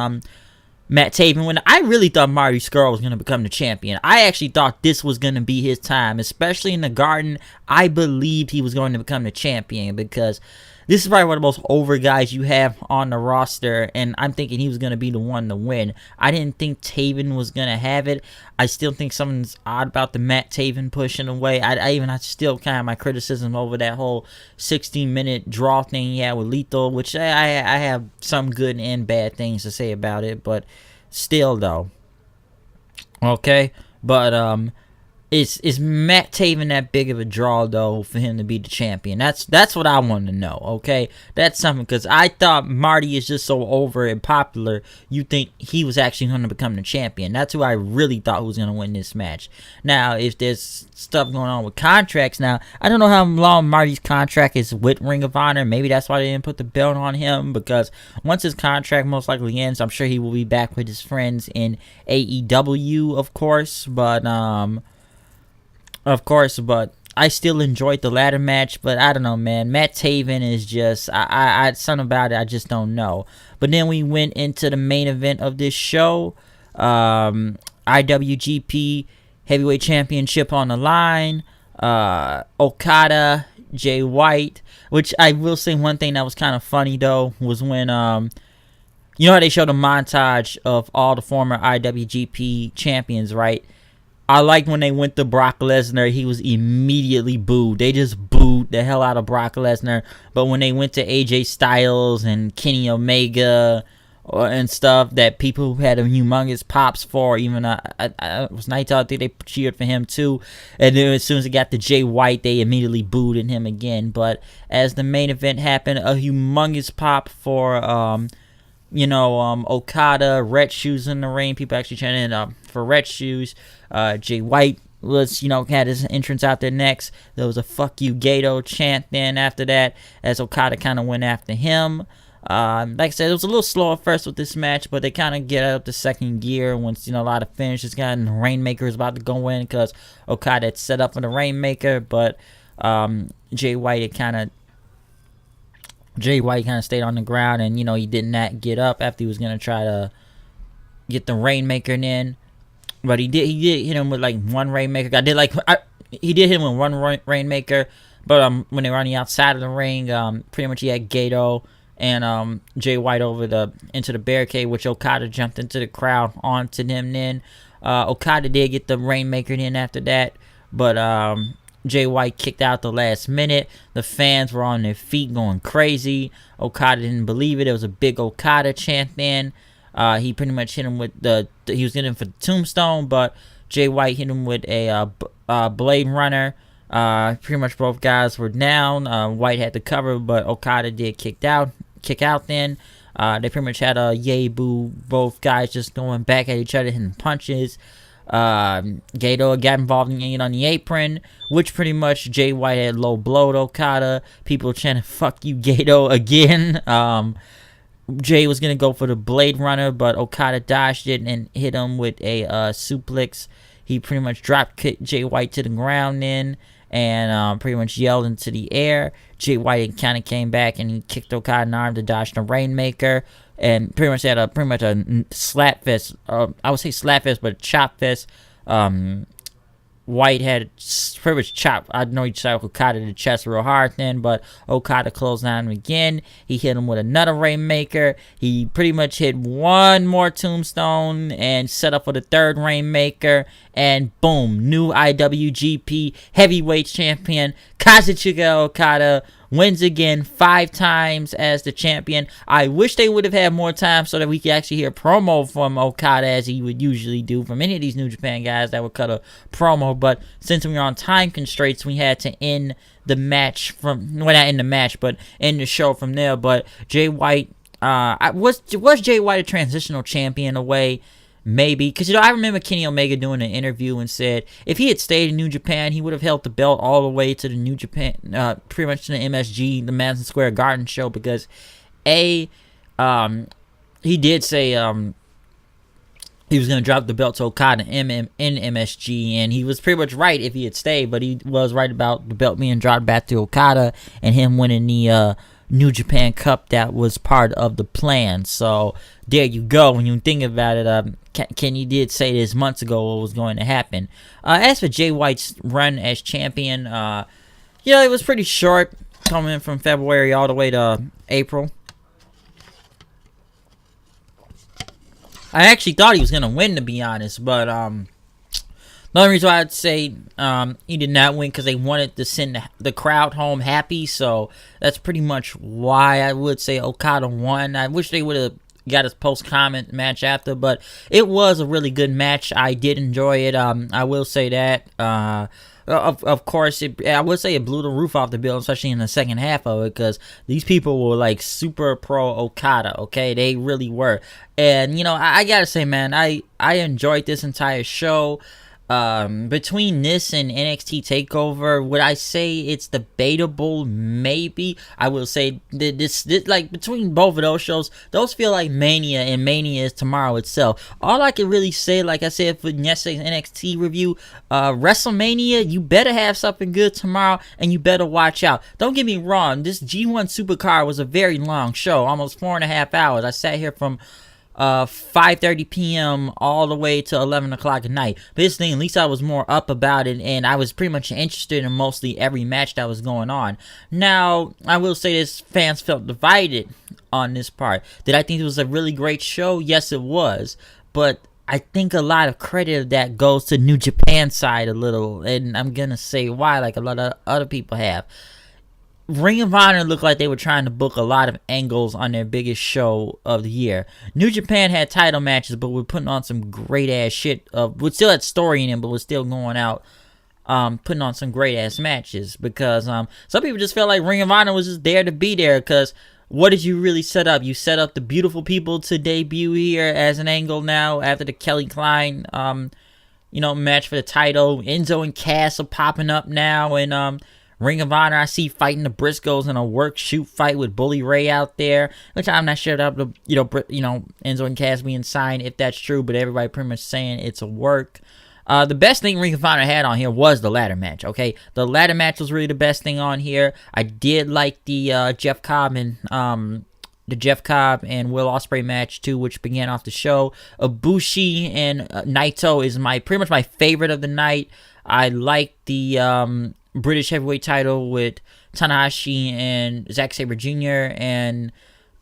Matt Taven. When I really thought Marty Scurll was going to become the champion. I actually thought this was going to be his time, especially in the Garden. I believed he was going to become the champion because this is probably one of the most over guys you have on the roster, and I'm thinking he was going to be the one to win. I didn't think Taven was going to have it. I still think something's odd about the Matt Taven pushing away. I still kind of my criticism over that whole 16-minute draw thing he had with Lethal, which I have some good and bad things to say about it, but still though. Okay, but Is Matt Taven that big of a draw though for him to be the champion? That's what I want to know. Okay, that's something, because I thought Marty is just so over and popular. You think he was actually going to become the champion? That's who I really thought was going to win this match. Now, if there's stuff going on with contracts, now I don't know how long Marty's contract is with Ring of Honor. Maybe that's why they didn't put the belt on him, because once his contract most likely ends, I'm sure he will be back with his friends in AEW, of course. But but I still enjoyed the ladder match. But I don't know, man. Matt Taven is just, I something about it I just don't know. But then we went into the main event of this show. IWGP Heavyweight Championship on the line. Okada, Jay White. Which I will say one thing that was kind of funny though was when you know how they showed a montage of all the former IWGP champions, right? I liked when they went to Brock Lesnar, he was immediately booed. They just booed the hell out of Brock Lesnar. But when they went to AJ Styles and Kenny Omega and stuff that people had a humongous pops for, even it was Naito, I think they cheered for him too. And then as soon as it got to Jay White, they immediately booed at him again. But as the main event happened, a humongous pop for Okada, Rhett Shoes in the ring. People actually chanting for Rhett Shoes. Jay White was, had his entrance out there next. There was a "fuck you Gato" chant then after that, as Okada kind of went after him. Like I said, it was a little slow at first with this match, but they kind of get up to second gear once, a lot of finishes got, and the Rainmaker is about to go in because Okada had set up for the Rainmaker, but Jay White kind of stayed on the ground, and he did not get up after he was gonna try to get the Rainmaker in. But he did hit him with like one Rainmaker. He did hit him with one Rainmaker, but when they were on the outside of the ring, pretty much he had Gato and Jay White into the barricade, which Okada jumped into the crowd onto them. Then Okada did get the Rainmaker in after that, but Jay White kicked out the last minute. The fans were on their feet going crazy. Okada didn't believe it. It was a big Okada chant then. He pretty much hit him with he was getting for the tombstone, but Jay White hit him with a Blade Runner. Pretty much both guys were down. White had the cover, but Okada did kick out then. They pretty much had a yay boo, both guys just going back at each other, hitting punches. Gato got involved in on the apron, which pretty much Jay White had low blowed Okada. People chanting "fuck you Gato" again. Jay was gonna go for the Blade Runner, but Okada dodged it and hit him with a suplex. He pretty much drop kicked Jay White to the ground then, and pretty much yelled into the air. Jay White kind of came back and he kicked Okada in the arm to dodge the Rainmaker, and pretty much had a slap fest. I would say slap fest, but chop fest. White had pretty much chopped. I know he shot Okada in the chest real hard then, but Okada closed on him again. He hit him with another Rainmaker. He pretty much hit one more tombstone and set up for the third Rainmaker. And boom, new IWGP Heavyweight Champion Kazuchika Okada wins again 5 times as the champion. I wish they would have had more time so that we could actually hear a promo from Okada as he would usually do from any of these New Japan guys that would cut a promo. But since we were on time constraints, we had to end the match from, well, not end the match, but end the show from there. But Jay White, was Jay White a transitional champion in a way? Maybe, because I remember Kenny Omega doing an interview and said if he had stayed in New Japan, he would have held the belt all the way to the New Japan, pretty much to the MSG, the Madison Square Garden show, because he did say he was going to drop the belt to Okada in MSG, and he was pretty much right if he had stayed, but he was right about the belt being dropped back to Okada and him winning the New Japan Cup that was part of the plan. So there you go. When you think about it, Kenny did say this months ago what was going to happen. As for Jay White's run as champion, it was pretty short, coming from February all the way to April. I actually thought he was going to win, to be honest, but the only reason why I'd say he did not win because they wanted to send the crowd home happy, so that's pretty much why I would say Okada won. I wish they would have got his post-comment match after, but it was a really good match. I did enjoy it. I will say that. Of course, I would say it blew the roof off the building, especially in the second half of it, because these people were like super pro Okada, okay? They really were. And, I gotta say, man, I enjoyed this entire show. Between this and NXT TakeOver, would I say it's debatable? Maybe. I will say that this like between both of those shows, those feel like Mania, and Mania is tomorrow itself. All I can really say, like I said for yesterday's NXT review, WrestleMania, you better have something good tomorrow, and you better watch out. Don't get me wrong, this G1 Supercard was a very long show, almost 4.5 hours. I sat here from 5:30 p.m. all the way to 11 o'clock at night. But this thing, at least I was more up about it, and I was pretty much interested in mostly every match that was going on. Now, I will say this, fans felt divided on this part. Did I think it was a really great show? Yes, it was. But I think a lot of credit of that goes to New Japan side a little, and I'm gonna say why, like a lot of other people have. Ring of Honor looked like they were trying to book a lot of angles on their biggest show of the year. New Japan had title matches, but we're putting on some great ass shit. We still had story in it, but we're still going out, putting on some great ass matches. Because some people just felt like Ring of Honor was just there to be there. Because what did you really set up? You set up the beautiful people to debut here as an angle now after the Kelly Klein, match for the title. Enzo and Cass are popping up now, and Ring of Honor, I see fighting the Briscoes in a work shoot fight with Bully Ray out there, which I'm not sure that Enzo and Cass being signed, if that's true, but everybody pretty much saying it's a work. The best thing Ring of Honor had on here was the ladder match, okay? The ladder match was really the best thing on here. I did like the Jeff Cobb and Will Ospreay match too, which began off the show. Ibushi and Naito is pretty much my favorite of the night. I like the British heavyweight title with Tanahashi and Zack Sabre Jr. and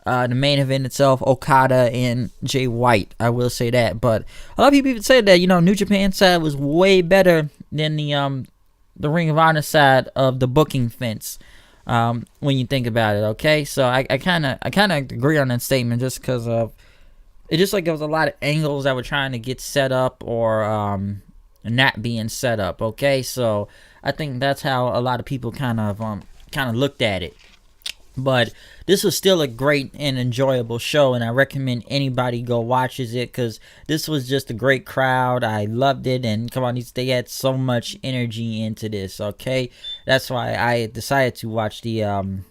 the main event itself, Okada and Jay White. I will say that, but a lot of people even said that New Japan side was way better than the Ring of Honor side of the booking fence. When you think about it, okay, so I kind of agree on that statement just because of it. Just like there was a lot of angles that were trying to get set up or not being set up, okay, so I think that's how a lot of people kind of looked at it. But this was still a great and enjoyable show, and I recommend anybody go watches it because this was just a great crowd. I loved it, and come on, they had so much energy into this, okay? That's why I decided to watch the G1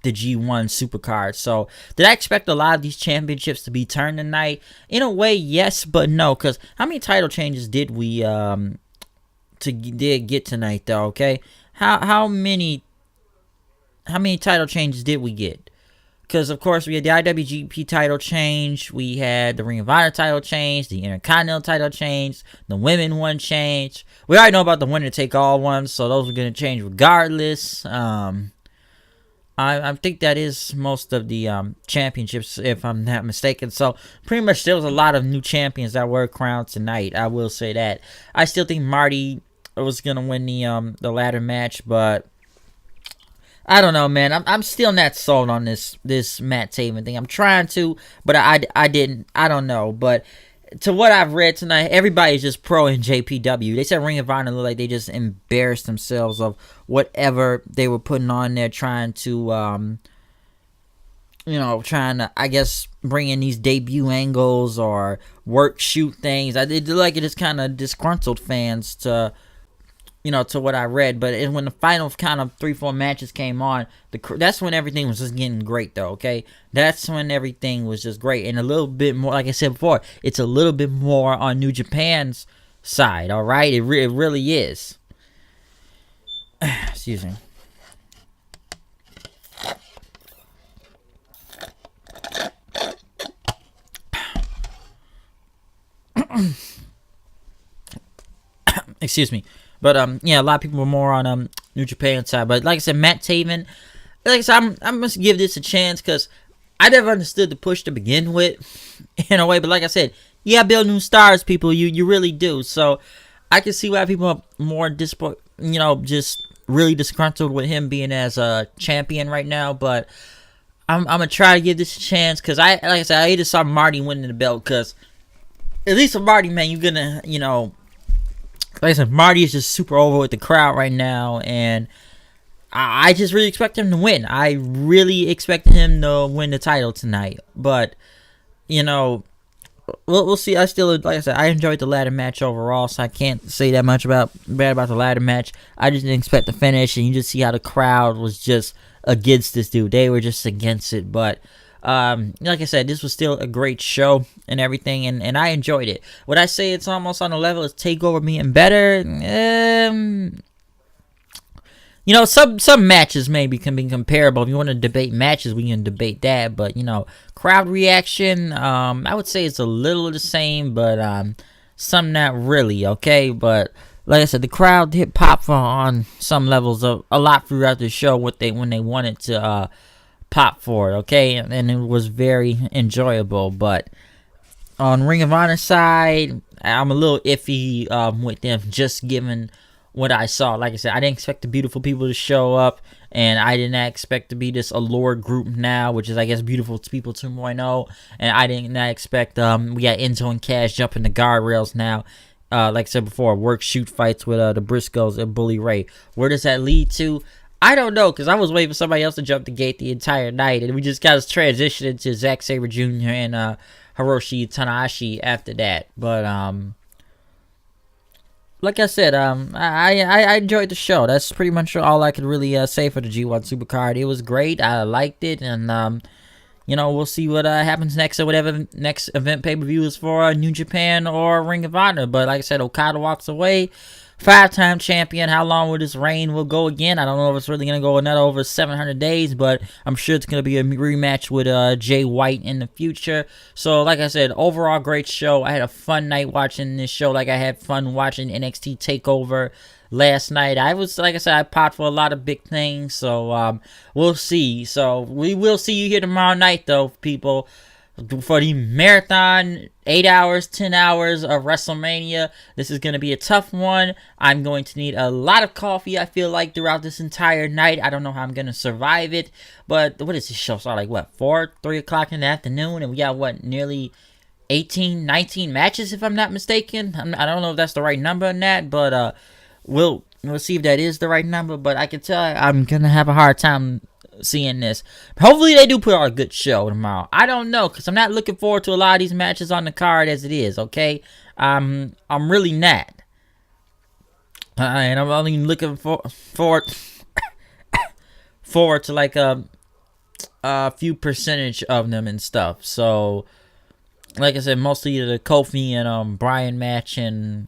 Supercard. So, did I expect a lot of these championships to be turned tonight? In a way, yes, but no, because how many title changes did we did get tonight though. Okay, how many title changes did we get? Because of course we had the IWGP title change, we had the Ring of Honor title change, the Intercontinental title change, the Women one change. We already know about the winner take all ones, so those are gonna change regardless. I think that is most of the championships, if I'm not mistaken. So pretty much there was a lot of new champions that were crowned tonight. I will say that. I still think Marty was gonna win the ladder match, but I don't know, man. I'm still not sold on this Matt Taven thing. I'm trying to, but I didn't. I don't know, but to what I've read tonight, everybody's just pro NJPW. They said Ring of Honor looked like they just embarrassed themselves of whatever they were putting on there, trying to, I guess, bring in these debut angles or work shoot things. I did like it just kind of disgruntled fans to what I read. But when the final kind of 3-4 matches came on, that's when everything was just getting great, though, okay? That's when everything was just great. And a little bit more, like I said before, it's a little bit more on New Japan's side, all right? It really is. Excuse me. Excuse me. But yeah, a lot of people were more on New Japan side. But like I said, Matt Taven, like I said, I'm gonna give this a chance because I never understood the push to begin with, in a way. But like I said, you gotta build new stars, people. You really do. So I can see why people are more just really disgruntled with him being as a champion right now. But I'm gonna try to give this a chance because like I said, I either saw Marty winning the belt because at least with Marty, man, you're gonna like I said, Marty is just super over with the crowd right now, and I just really expect him to win. I really expect him to win the title tonight. But, we'll see. I still, like I said, I enjoyed the ladder match overall, so I can't say that much bad about the ladder match. I just didn't expect the finish, and you just see how the crowd was just against this dude. They were just against it, but like I said, this was still a great show and everything, and I enjoyed it. Would I say it's almost on the level as TakeOver being better? Some matches maybe can be comparable. If you want to debate matches, we can debate that. But crowd reaction, I would say it's a little the same, but some not really. Okay, but like I said, the crowd hit pop on some levels of a lot throughout the show. When they wanted to pop for it, okay, and it was very enjoyable. But on Ring of Honor side, I'm a little iffy with them, just given what I saw. Like I said, I didn't expect the beautiful people to show up, and I did not expect to be this Allure group now, which is, I guess, Beautiful People 2.0, and I did not expect, we got Enzo and Cass jumping the guardrails now. Like I said before, work shoot fights with the Briscoes and Bully Ray. Where does that lead to? I don't know, because I was waiting for somebody else to jump the gate the entire night, and we just got to transition into Zack Sabre Jr. and Hiroshi Tanahashi after that. But like I said, I enjoyed the show. That's pretty much all I could really say for the G1 Supercard. It was great. I liked it, and we'll see what happens next or whatever next event pay-per-view is for New Japan or Ring of Honor. But like I said, Okada walks away. 5-time champion. How long will this reign will go again? I don't know if it's really going to go another over 700 days, but I'm sure it's going to be a rematch with Jay White in the future. So, like I said, overall great show. I had a fun night watching this show, like I had fun watching NXT TakeOver last night. Like I said, I popped for a lot of big things, so we'll see. So, we will see you here tomorrow night, though, people, for the marathon 8 hours, 10 hours of WrestleMania. This is going to be a tough one. I'm going to need a lot of coffee, I feel like, throughout this entire night. I don't know how I'm going to survive it, but what is this show start, like, 3 o'clock in the afternoon, and we got, nearly 18, 19 matches, if I'm not mistaken. I don't know if that's the right number on that, but we'll see if that is the right number, but I can tell I'm going to have a hard time seeing this. Hopefully they do put on a good show tomorrow. I don't know, because I'm not looking forward to a lot of these matches on the card as it is, okay? I'm really not. And I'm only looking forward to like a few percentage of them and stuff. So, like I said, mostly the Kofi and Bryan match, and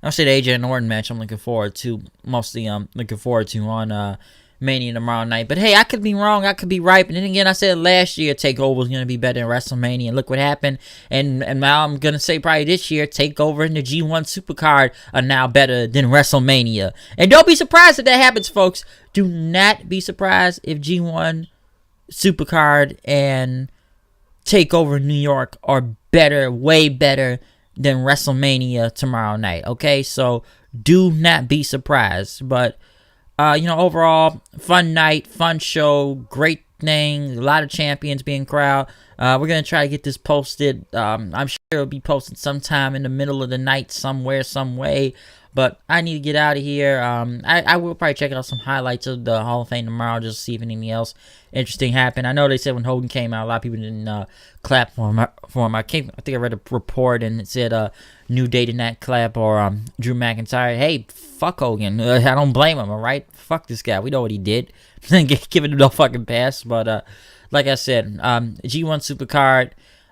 I'll say the AJ and Orton match I'm looking forward to. Mostly looking forward to on Mania tomorrow night. But hey, I could be wrong, I could be right. But then again, I said last year TakeOver was gonna be better than WrestleMania, and look what happened. And now I'm gonna say probably this year TakeOver and the G1 Supercard are now better than WrestleMania. And don't be surprised if that happens, folks. Do not be surprised if G1 Supercard and TakeOver New York are better, way better than WrestleMania tomorrow night. Okay, so do not be surprised. But overall, fun night, fun show, great thing, a lot of champions being crowned. We're gonna try to get this posted. I'm sure it'll be posted sometime in the middle of the night, somewhere, some way. But I need to get out of here. I will probably check out some highlights of the Hall of Fame tomorrow just to see if anything else interesting happened. I know they said when Hogan came out, a lot of people didn't clap for him. I think I read a report and it said New Day did not clap, or Drew McIntyre. Hey, fuck Hogan. I don't blame him, all right? Fuck this guy. We know what he did. Giving him no fucking pass. But like I said, G1 Supercard.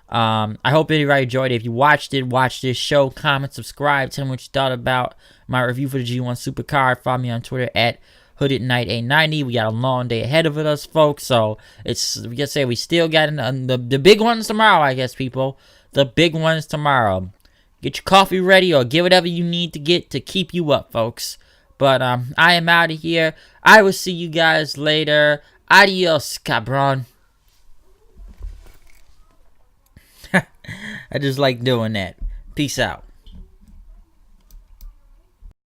I hope everybody enjoyed it. If you watched it, watch this show, comment, subscribe, tell me what you thought about my review for the G1 Supercard. Follow me on Twitter at HoodedKnight890. We got a long day ahead of us, folks. So we can say we still got the big ones tomorrow, I guess, people. The big ones tomorrow. Get your coffee ready or get whatever you need to get to keep you up, folks. But I am out of here. I will see you guys later. Adios, cabron. I just like doing that. Peace out.